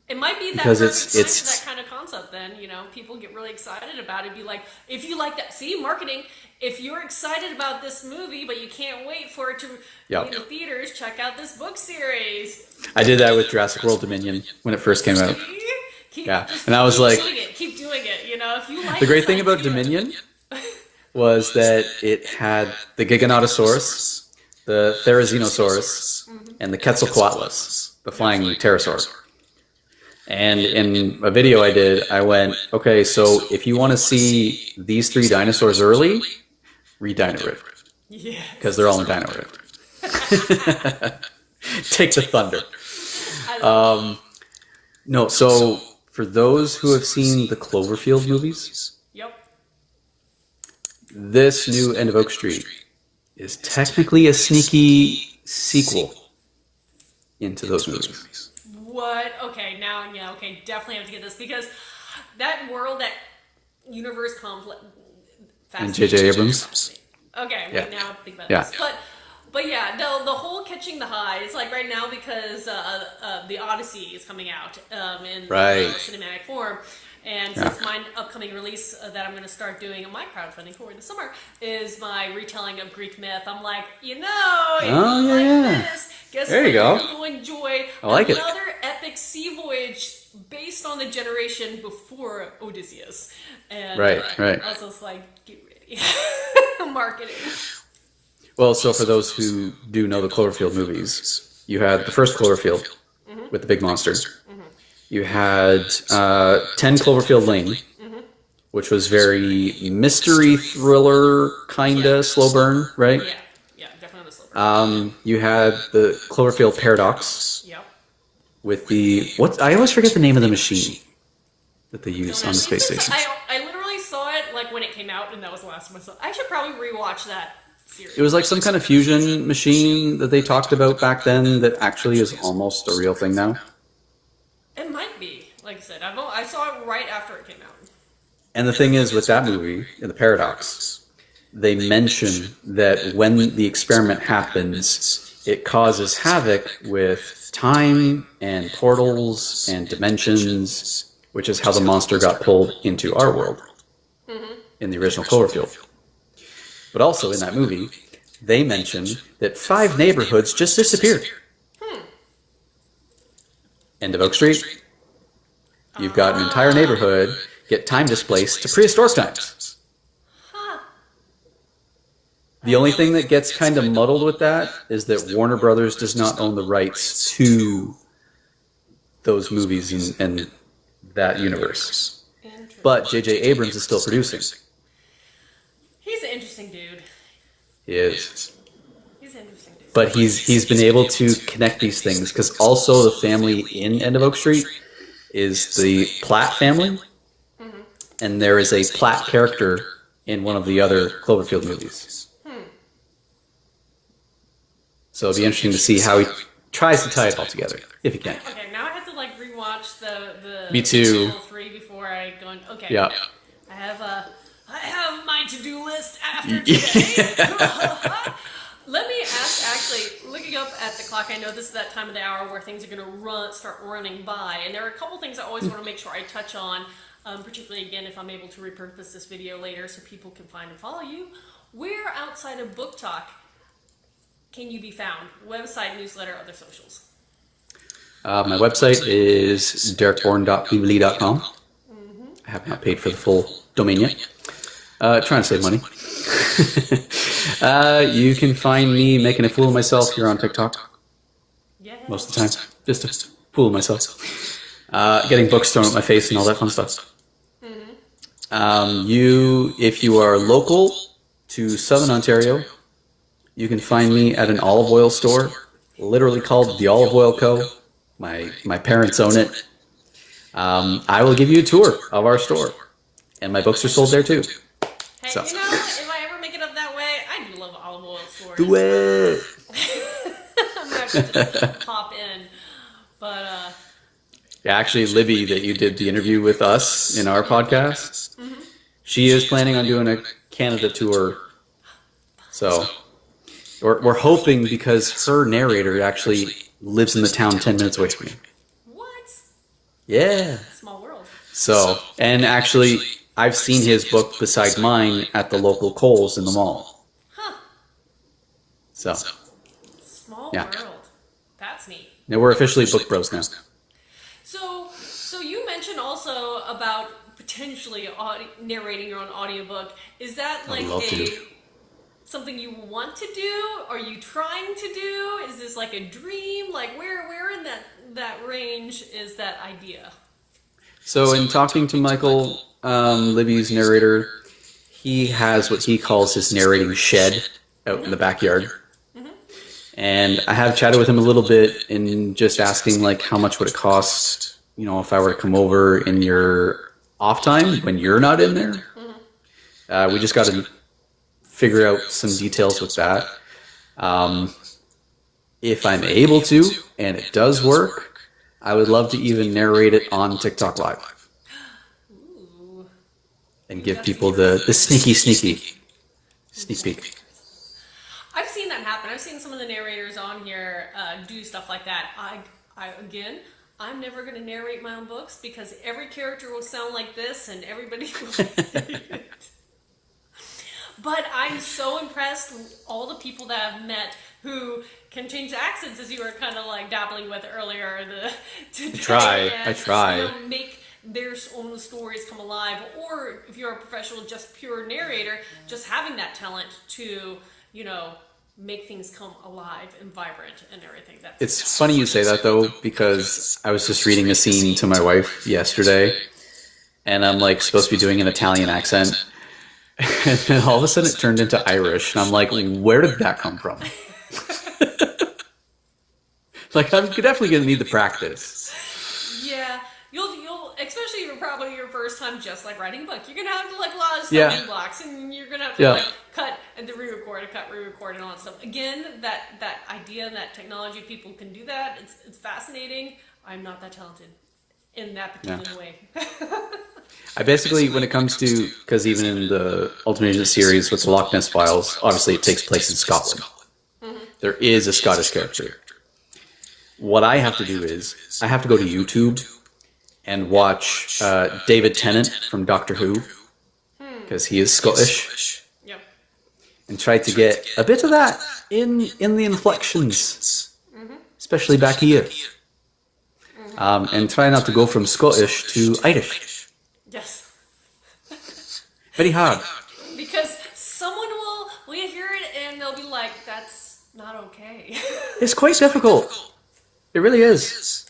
It might be that Because perfect time it's for that kind of concept then, people get really excited about it. Be like, if you like that, see, marketing, if you're excited about this movie, but you can't wait for it to be in the theaters, check out this book series. I did that with Jurassic World Dominion when it first came out. And I was like... Keep doing it, if you like the great thing about Dominion was that it had the Giganotosaurus, the Therizinosaurus, and the Quetzalcoatlus, the flying pterosaur. And in a video I did, I went, okay, so if you want to see these 3 dinosaurs early, read Dino Rift. Yeah. Because they're all in Dino Rift. Take the thunder. No, so for those who have seen the Cloverfield movies, this new End of Oak Street is technically a sneaky sequel into those movies. What? Okay, definitely have to get this because that world, that universe complex. And J.J. Abrams. Okay, wait, now think about this. But yeah, the whole catching the high. It's like right now because the Odyssey is coming out in cinematic form. And since my upcoming release that I'm going to start doing on my crowdfunding for the summer is my retelling of Greek myth, I'm like, if you like this, guess there what? you go. You're going to enjoy another epic sea voyage based on the generation before Odysseus. And right. I was just like, get ready. Marketing. Well, so for those who do know the Cloverfield movies, you had the first Cloverfield with the big monster. You had 10 Cloverfield Lane, which was very mystery thriller kind of slow burn, right? Yeah, definitely slow burn. You had the Cloverfield Paradox with the I always forget the name of the machine that they use on the space station. I literally saw it like when it came out, and that was the last time I saw it. I should probably rewatch that series. It was like some kind of fusion machine that they talked about back then that actually is almost a real thing now. It might be. Like I said, I saw it right after it came out. And the thing is, with that movie, in the Paradox, they mention that when the experiment happens, it causes havoc with time and portals and dimensions, which is how the monster got pulled into our world in the original Cloverfield. But also in that movie, they mention that 5 neighborhoods just disappeared. End of Oak Street. You've got an entire neighborhood get time displaced to prehistoric times. The only thing that gets kind of muddled with that is that Warner Brothers does not own the rights to those movies and that universe. But J.J. Abrams is still producing. He's an interesting dude. He is. He's interesting too. But he's been able to connect these things because also the family in End of Oak Street is the Platt family, and there is a Platt character in one of the other Cloverfield movies. So it'll be interesting to see how he tries to tie it all together, if he can. Okay, now I have to like rewatch the Me too. 3 before I go in. Okay. Yeah. I have my to-do list after today. Let me ask, actually, looking up at the clock, I know this is that time of the hour where things are going to start running by, and there are a couple things I always want to make sure I touch on, particularly, again, if I'm able to repurpose this video later so people can find and follow you. Where outside of Book Talk can you be found? Website, newsletter, other socials? My website is derekborne.weebly.com. I have not paid for the full domain yet. Trying to save money. You can find me making a fool of myself here on TikTok. Yeah. Most of the time. Just to fool myself. Getting books thrown at my face and all that fun stuff. If you are local to Southern Ontario, you can find me at an olive oil store, literally called the Olive Oil Co. My parents own it. I will give you a tour of our store. And my books are sold there too. Hey, So. you know, if I ever make it up that way, I do love olive oil stores. Do it! I'm not going to just pop in. But, Yeah, actually, Libby, that you did the interview with us in our podcast, she is planning on doing a Canada tour. So we're hoping because her narrator actually lives in the town 10 minutes away from me. what? Yeah. Small world. So, and actually, I've seen his book beside mine at the local Kohl's in the mall. Huh. So, Small Yeah. world. That's neat. now we're officially book bros now. So you mentioned also about potentially narrating your own audiobook. Is that like love to. something you want to do? Are you trying to do? Is this like a dream? Like where in that range is that idea? So, in talking to Michael, Libby's narrator, he has what he calls his narrating shed out in the backyard. And I have chatted with him a little bit and just asking, like, how much would it cost, you know, if I were to come over in your off time when you're not in there? We just got to figure out some details with that. If I'm able to, and it does work, I would love to even narrate it on TikTok Live. Ooh. And give people the sneaky sneak peek. I've seen that happen. I've seen some of the narrators on here do stuff like that. I'm never going to narrate my own books because every character will sound like this and everybody will. But I'm so impressed with all the people that I've met who can change accents, as you were kind of like dabbling with earlier. I try. You know, make their own stories come alive. Or if you're a professional, just pure narrator, just having that talent to, you know, make things come alive and vibrant and everything. It's funny you say that, though, because I was just reading a scene to my wife yesterday, and I'm like supposed to be doing an Italian accent, and then all of a sudden it turned into Irish, and I'm like, where did that come from? Like, I'm definitely going to need the practice. Yeah, you'll especially if probably your first time just like writing a book. You're gonna have to like a lot of stumbling blocks, and you're gonna have to like cut and then re-record and all that stuff. Again, that idea and that technology, people can do that. It's fascinating. I'm not that talented in that particular way. I basically, when it comes to, because even in the Ultimate Agent series with the Loch Ness Files, obviously it takes place in Scotland. There is a Scottish character. What I have to do is, I have to go to YouTube and watch David Tennant from Doctor Who, because he is Scottish, Yep. and try to get a bit of that in the inflections, especially back here. And try not to go from Scottish to Irish. Yes. Very hard. Because someone will hear it and they'll be like, "That's not okay." It's quite difficult. It really is.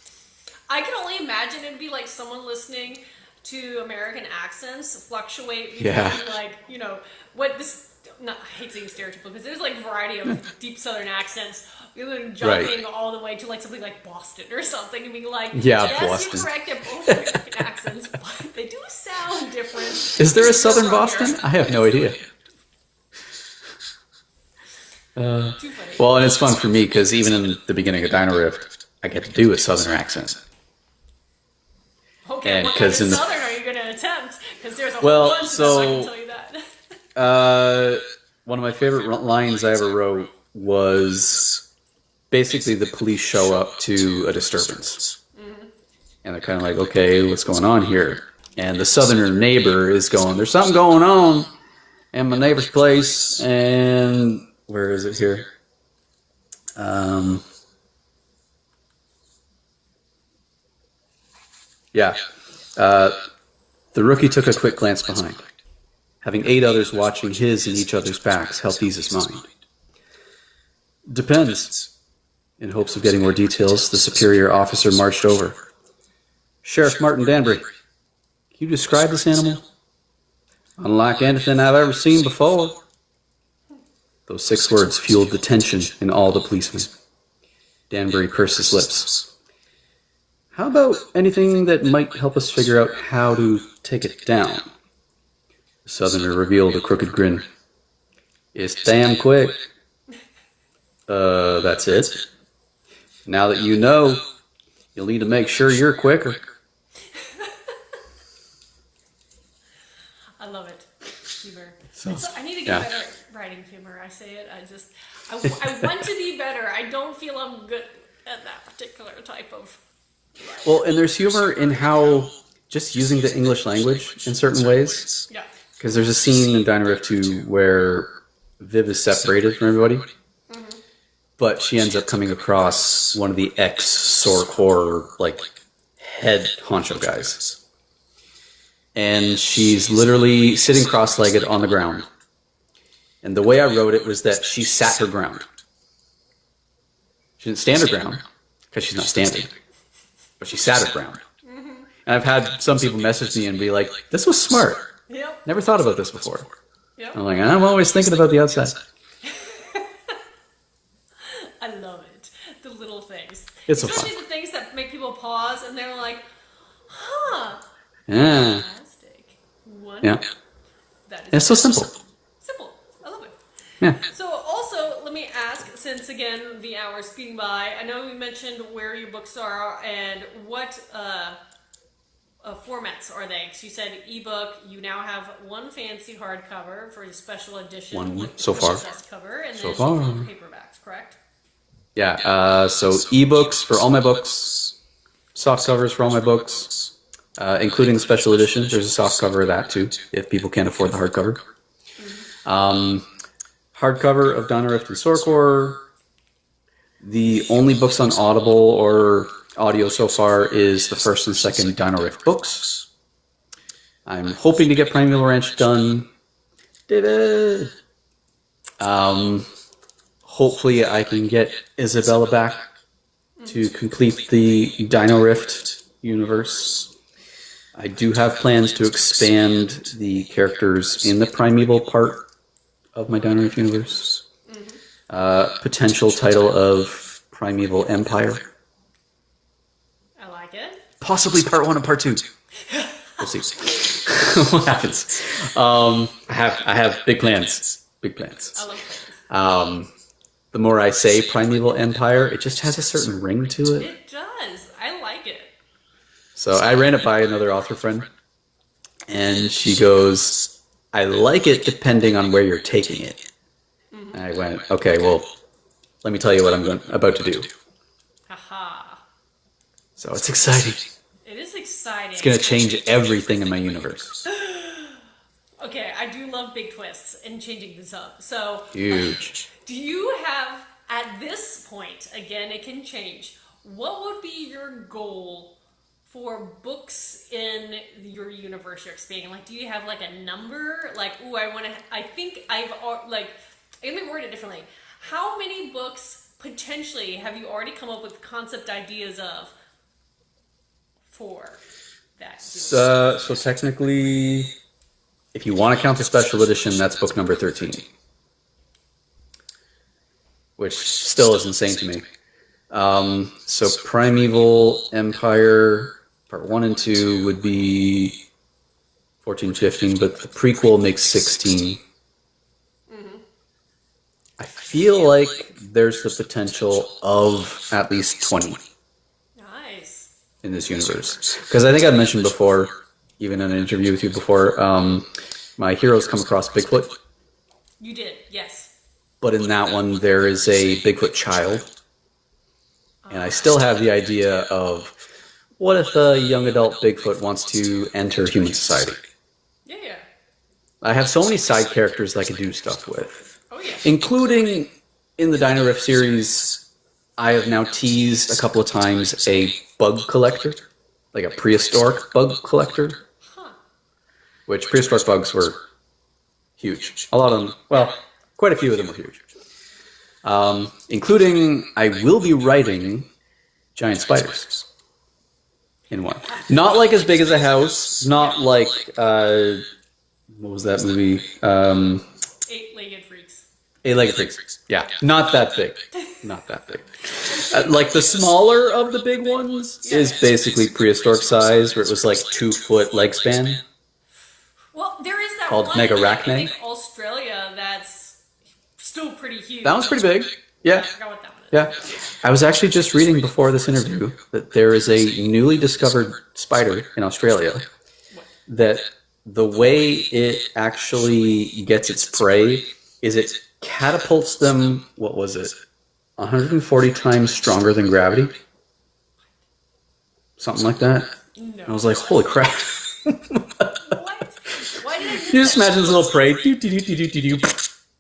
I can only imagine it'd be like someone listening to American accents fluctuate between Yeah. like, you know, what this, not, I hate saying stereotypical, because there's like a variety of deep Southern accents, jumping all the way to like something like Boston or something, and being like, Yeah, yes, Boston. you're correct, they're both American accents, but they do sound different. Is there a You're Southern wrong Boston? here. I have no idea. Too funny. Well, and it's fun for me because even in the beginning of Dino Rift, I get to do a Southern accent. Okay, and what kind of 'cause in the- Southern are you going to attempt? Because there's a Well, whole bunch so- of them, I can tell you that. One of my favorite lines I ever wrote was basically the police show up to a disturbance. And they're kind of like, okay, what's going on here? And the southerner neighbor is going, there's something going on in my neighbor's place. And where is it here? Yeah. The rookie took a quick glance behind. Having 8 others watching his and each other's backs helped ease his mind. Depends. In hopes of getting more details, the superior officer marched over. Sheriff Martin Danbury, can you describe this animal? Unlike anything I've ever seen before. Those 6 words fueled the tension in all the policemen. Danbury pursed his lips. How about anything that might help us figure out how to take it down? The southerner revealed a crooked grin. It's damn quick. That's it? Now that you know, you'll need to make sure you're quicker. I love it. Humor. So, I need to get yeah. better at writing humor. I say it. I want to be better. I don't feel I'm good at that particular type of. Well, and there's humor in how just using the English language in certain ways. Yeah. Because there's a scene in Dino Rift 2 where Viv is separated from everybody. But she ends up coming across one of the ex-Sorkor, like, head honcho guys. And she's literally sitting cross-legged on the ground. And the way I wrote it was that she sat her ground. She didn't stand her ground, because she's not standing. But she sat her ground. And I've had some people message me and be like, this was smart. Yep. Never thought about this before. Yep. I'm like, I'm always thinking about the outside. I love it. The little things. It's so Especially fun. the things that make people pause and they're like, huh. Yeah. Fantastic. One. Yeah. That is And it's so simple. simple. I love it. Yeah. So also, let me ask, since again the hour's speeding by, I know you mentioned where your books are and what formats are they? Because you said ebook. You now have one fancy hardcover for a special edition. One with so far. possessed cover, and So then far. paperbacks, correct? Yeah, so ebooks for all my books, soft covers for all my books, including the special edition. There's a soft cover of that too, if people can't afford the hardcover. Hardcover of Dino Rift and Sorkor. The only books on Audible or audio so far is the first and second Dino Rift books. I'm hoping to get Primeval Ranch done. David! Hopefully I can get Isabella back to complete the Dino Rift universe. I do have plans to expand the characters in the Primeval part of my Dino Rift universe. Potential title of Primeval Empire. I like it. Possibly part 1 and part 2. We'll see what happens. I have big plans. Big plans. I love things. The more I say Primeval Empire, it just has a certain ring to it. It does. I like it. So I ran it by another author friend, and she goes, I like it depending on where you're taking it. And I went, okay, well, let me tell you what I'm about to do. Haha. So it's exciting. It is exciting. It's going to change everything in my universe. Okay, I do love big twists and changing this up. So, Huge. do you have, at this point, again, it can change, what would be your goal for books in your universe you're expanding? Like, do you have, like, a number? Like, ooh, I think I've, like, let me word it differently. How many books, potentially, have you already come up with concept ideas of for? that. So technically, if you want to count the special edition, that's book number 13. Which still is insane to me. So Primeval Empire Part 1 and 2 would be 14, 15, but the prequel makes 16. I feel like there's the potential of at least 20 Nice. in this universe. Because I think I've mentioned before, even in an interview with you before, my heroes come across Bigfoot. You did, yes. But in that one, there is a Bigfoot child. And I still have the idea of, what if a young adult Bigfoot wants to enter human society? Yeah. I have so many side characters that I could do stuff with. Oh, yeah. Including, in the Dino Riff series, I have now teased a couple of times a bug collector. Like a prehistoric bug collector. Huh. Which prehistoric bugs were huge. A lot of them, well, quite a few of them were huge. Including, I will be writing giant spiders in one. Not like as big as a house, not like, what was that movie? Eight-legged freaks. Eight-legged freaks. Yeah, not that big. Not that big. Like the smaller of the big ones is basically prehistoric size, where it was like 2-foot leg span. Well, there is that called one Megarachne. in, I think, Australia that's still pretty huge. That one's pretty big. Yeah. I forgot what that one is. Yeah. I was actually just reading before this interview that there is a newly discovered spider in Australia that the way it actually gets its prey is it catapults them, what was it, 140 times stronger than gravity? Something like that. No. I was like, holy crap. What? Why did I miss You just that? imagine this little prey. Do.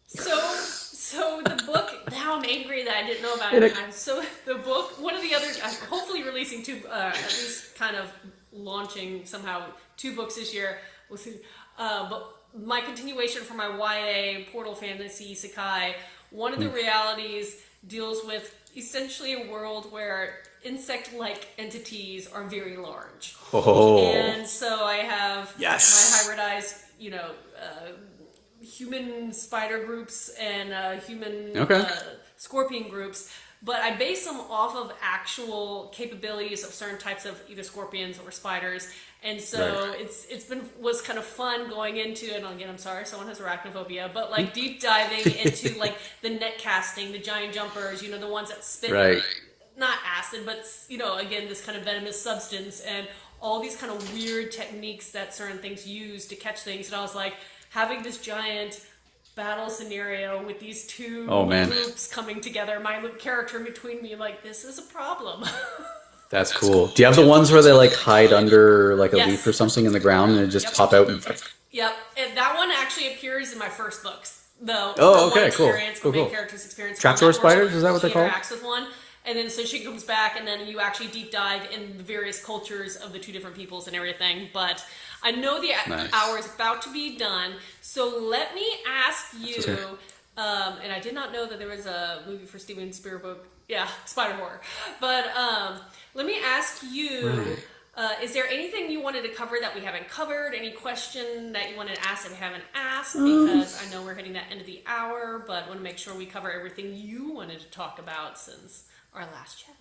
So the book, now I'm angry that I didn't know about It- it. So the book, one of the other, I'm hopefully releasing two, at least kind of launching somehow 2 books this year. We'll see. But my continuation for my YA Portal Fantasy Isekai, one of the realities deals with essentially a world where insect-like entities are very large. Oh. And so I have Yes. my hybridized, human spider groups and human scorpion groups, but I base them off of actual capabilities of certain types of either scorpions or spiders. And so was kind of fun going into, and again, I'm sorry, someone has arachnophobia, but like deep diving into like the net casting, the giant jumpers, the ones that spit not acid, but again, this kind of venomous substance, and all these kind of weird techniques that certain things use to catch things. And I was like, having this giant battle scenario with these two groups coming together, my character in between me, like, this is a problem. That's cool. Do you have the ones where they like hide under like a leaf or something in the ground and they just pop out and... Yep, and that one actually appears in my first books, though. Oh, okay, cool. My main character's experience. Trapdoor spiders, is that what they're called? She interacts with one, and then so she comes back, and then you actually deep dive in the various cultures of the 2 different peoples and everything. But I know the hour is about to be done, so let me ask you. And I did not know that there was a movie for Steven Spielberg. Yeah, Spider Horror. But let me ask you. Is there anything you wanted to cover that we haven't covered? Any question that you wanted to ask that we haven't asked? Because I know we're hitting that end of the hour, but I want to make sure we cover everything you wanted to talk about since our last chat.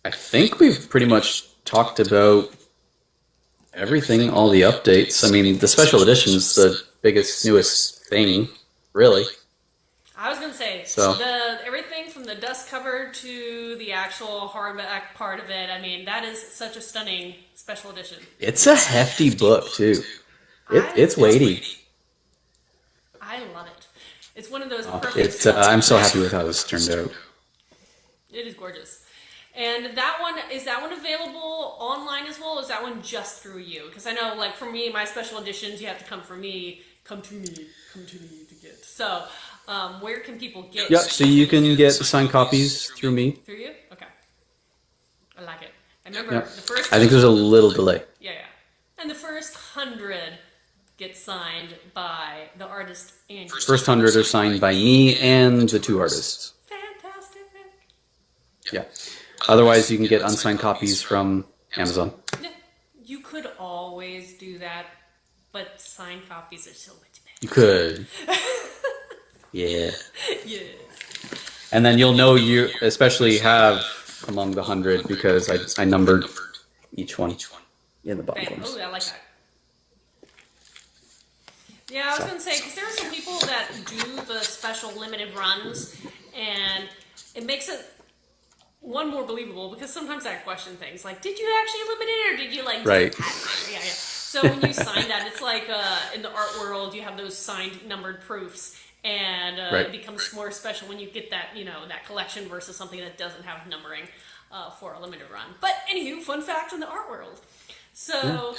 I think we've pretty much talked about everything, all the updates. I mean, the special edition's the biggest, newest thing, really. I was going to say, everything from the dust cover to the actual hardback part of it, I mean, that is such a stunning special edition. It's a hefty book, too. It's weighty. I love it. It's one of those perfect... I'm so happy with how this turned out. It is gorgeous. And is that one available online as well, or is that one just through you? Because I know, like, for me, my special editions, you have to come to me to get. So... where can people get? Yeah, so you can get the signed copies through me. Through you? Okay. I like it. I remember the first... I think there's a little delay. Yeah. And the first 100 get signed by the artist and you. First 100 are signed by me and the 2 artists. Fantastic. Yeah. Otherwise, you can get unsigned copies from Amazon. Yeah. You could always do that, but signed copies are so much better. You could. Yeah. Yeah. And then you'll know you especially have among the 100 because I numbered each one in the bottom Bam. corners. Oh, I like that. Yeah, I was going to say, because there are some people that do the special limited runs, and it makes it, one, more believable, because sometimes I question things, like, did you actually limit it, or did you, like, Right. Yeah. So when you sign that, it's like, in the art world, you have those signed numbered proofs, and Right. it becomes more special when you get that, that collection versus something that doesn't have numbering for a limited run. But, anywho, fun fact in the art world. So...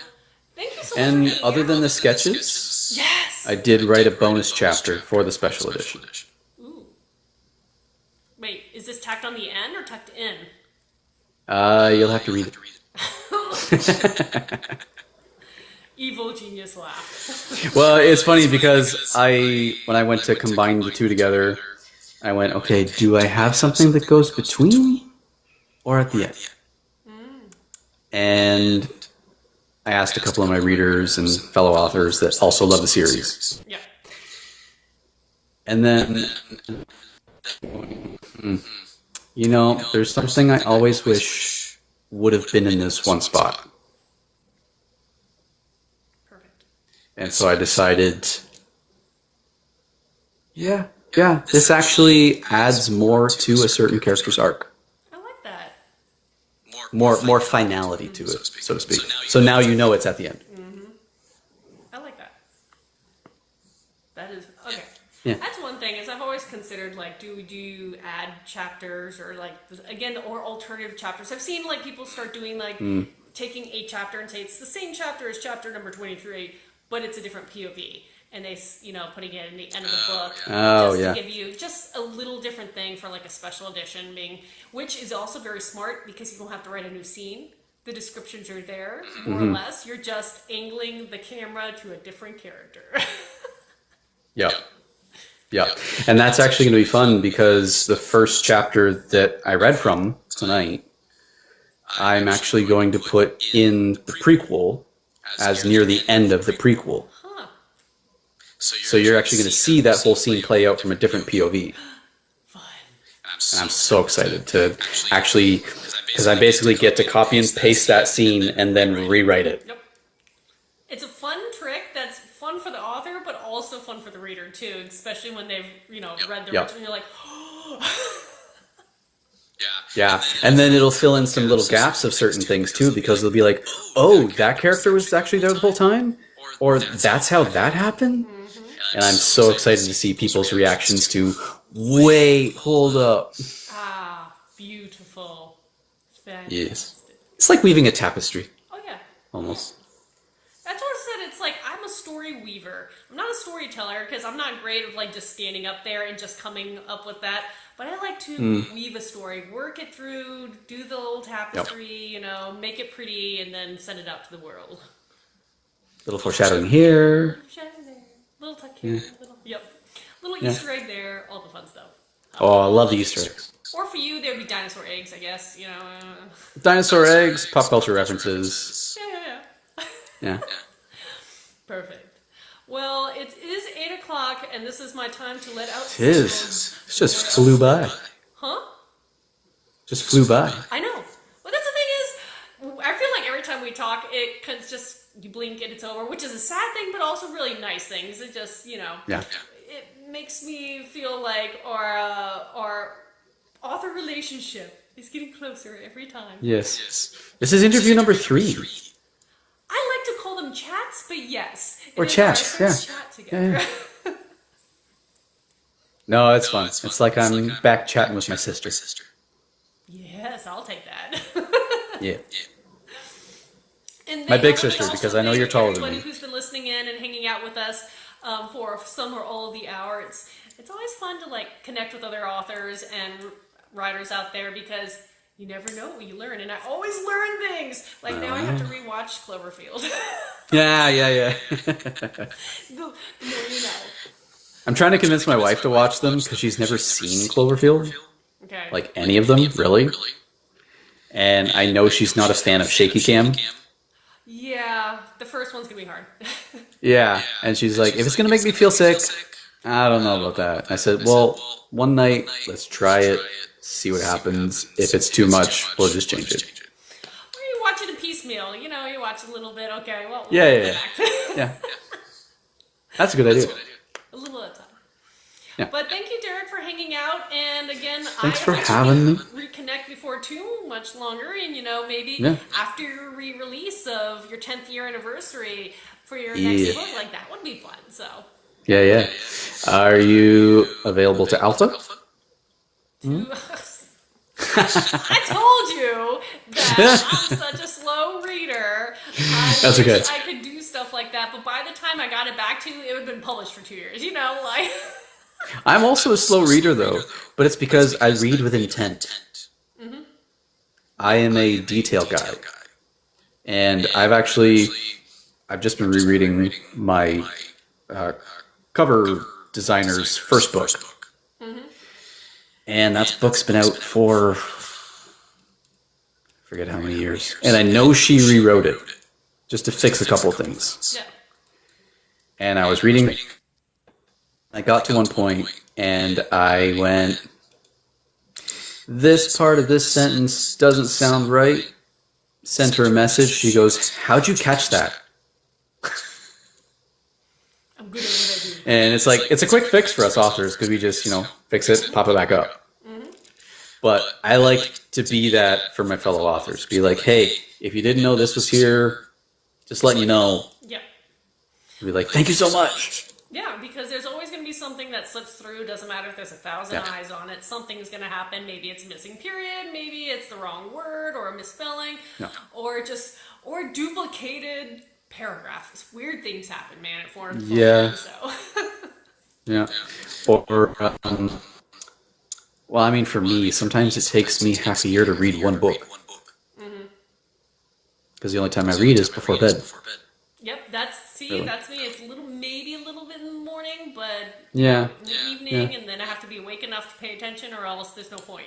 Thank you so much. And other than the sketches, yes, I did write a bonus chapter for the special edition. Ooh. Wait, is this tacked on the end or tucked in? You'll have to read it. Evil genius laugh. Well, it's funny because when I went to combine the two together, I went, okay, do I have something that goes between or at the end? And I asked a couple of my readers and fellow authors that also love the series. Yeah. And then, there's something I always wish would have been in this one spot. Perfect. And so I decided, yeah, this actually adds more to a certain character's arc. I like that. More finality to it, so to speak. So now you know it's at the end. I like that. That is okay. Yeah. That's one thing is I've always considered like do you add chapters or like again or alternative chapters. I've seen like people start doing like taking a chapter and say it's the same chapter as chapter number 23, but it's a different POV. And they, putting it in the end of the book to give you just a little different thing for like a special edition which is also very smart because you don't have to write a new scene. The descriptions are there, more or less. You're just angling the camera to a different character. Yeah. And that's actually going to be fun because the first chapter that I read from tonight, I'm actually going to put in the prequel as near the end of the prequel. So you're actually going to see that whole scene play out from a different POV. Fun. And I'm so excited to actually, because I basically get to copy and paste that scene and then rewrite it. Yep. It's a fun trick that's fun for the author, but also fun for the reader too, especially when they've, read the original, you're like, Yeah, and then it'll fill in some little gaps of certain things too, because they'll be like, oh, that character was actually there the whole time? Or that's how that happened? And I'm so excited to see people's reactions to, wait, hold up. Ah, beautiful. Fantastic. Yes. It's like weaving a tapestry, Oh, yeah. almost. That's what I said. It's like, I'm a story weaver. I'm not a storyteller because I'm not great at like just standing up there and just coming up with that. But I like to weave a story, work it through, do the little tapestry, make it pretty, and then send it out to the world. Little foreshadowing here. Little tuck here, little Easter egg there, all the fun stuff. Oh, I love the Easter eggs. Or for you, there'd be dinosaur eggs, I guess. Dinosaur eggs, pop culture references. Yeah. Yeah. Perfect. Well, it is 8 o'clock, and this is my time to let out. It is. It just flew by. Huh? Just flew by. I know. Well, that's the thing is, I feel like every time we talk, it just you blink and it's over, which is a sad thing, but also really nice things. It just, Yeah. it makes me feel like our author relationship is getting closer every time. Yes. This is interview number 3. I like to call them chats, but yes. Or it is chats, our yeah. first Chat together. Yeah. No, it's fun. It's like I'm back chatting with my sister. Yes, I'll take that. Yeah. And My big I sister, also because I know thank you're taller than everybody me. who's been listening in and hanging out with us for some or all of the hour. It's always fun to like connect with other authors and writers out there because you never know what you learn, and I always learn things. Like now I have to rewatch Cloverfield. Yeah. the more you know. I'm trying to convince my wife to watch them because she's never seen Cloverfield. Okay. Like any of them, really. And I know she's not a fan of shaky cam. Yeah, the first one's gonna be hard. Yeah, and she's like, if it's gonna make me feel sick, I don't know about that. I said, well, one night, let's try it, see what happens. If it's too much, we'll just change it. Or you watch it a piecemeal. You know, you watch a little bit. Okay, well, Yeah, we'll yeah, come yeah. back. Yeah, that's a good idea. A little at a time. Yeah. But thank you, Derek, for hanging out. And again, Thanks I for hope having we me. reconnect before too much longer. And, you know, maybe Yeah. after your re-release of your 10th year anniversary for your Yeah. next book, like that would be fun. So. Yeah, yeah. Are you available to Alpha? I told you that I'm such a slow reader. That's okay. I could do stuff like that, but by the time I got it back to you, it would have been published for 2 years. You know, like. I'm also a slow reader, though, but it's because I read with intent. I am a detail guy. And I've just been rereading my cover designer's first book. And that book's been out for, I forget how many years. And I know she rewrote it just to fix a couple of things. Yeah. And I was reading, I got to one point, and I went, this part of this sentence doesn't sound right. Sent her a message. She goes, how'd you catch that? I'm good at what I do. And it's like, it's a quick fix for us authors because we just, fix it, pop it back up. But I like to be that for my fellow authors. Be like, hey, if you didn't know this was here, just letting you know. Yeah. Be like, thank you so much. Yeah, because there's always going to be something that slips through. Doesn't matter if there's 1,000 eyes on it. Something's going to happen. Maybe it's a missing period. Maybe it's the wrong word or a misspelling. No. Or duplicated paragraphs. Weird things happen, man, at foreign Yeah. so. Yeah. Or, well, I mean, for me, sometimes it takes me half a year to read one book. Because the only time I read is before bed. Yep, that's me. It's maybe a little bit in the morning, but Yeah. in the evening, and then I have to be awake enough to pay attention, or else there's no point,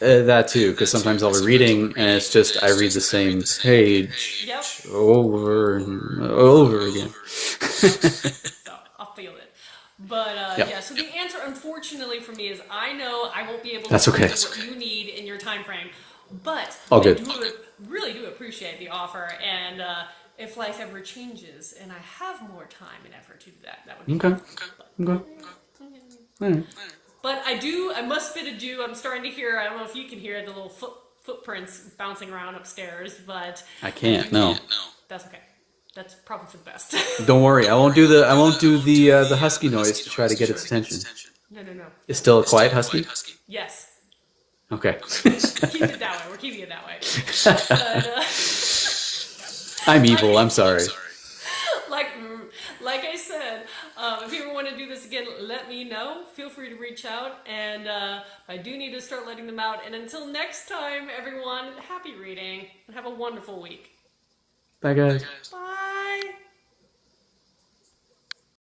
That too, because sometimes I'll be reading and it's just I read the same page Yep. over and over again. So I'll feel it. But Yep. yeah, so the answer, unfortunately for me, is I know I won't be able to That's okay. do what you need in your time frame. But All good. really do appreciate the offer, and if life ever changes and I have more time and effort to do that, that would be Okay. Okay. All right. But I must bid adieu. I'm starting to hear, I don't know if you can hear the little footprints bouncing around upstairs, but I can't. No. that's okay. That's probably for the best. Don't worry. I won't do the husky noise to try to get its attention. No. It's still a quiet husky? Yes. Okay. Keep it that way. We're keeping it that way. But, I'm evil. I'm sorry. like I said, if you ever want to do this again, let me know. Feel free to reach out, and I do need to start letting them out. And until next time, everyone, happy reading, and have a wonderful week. Bye, guys. Bye.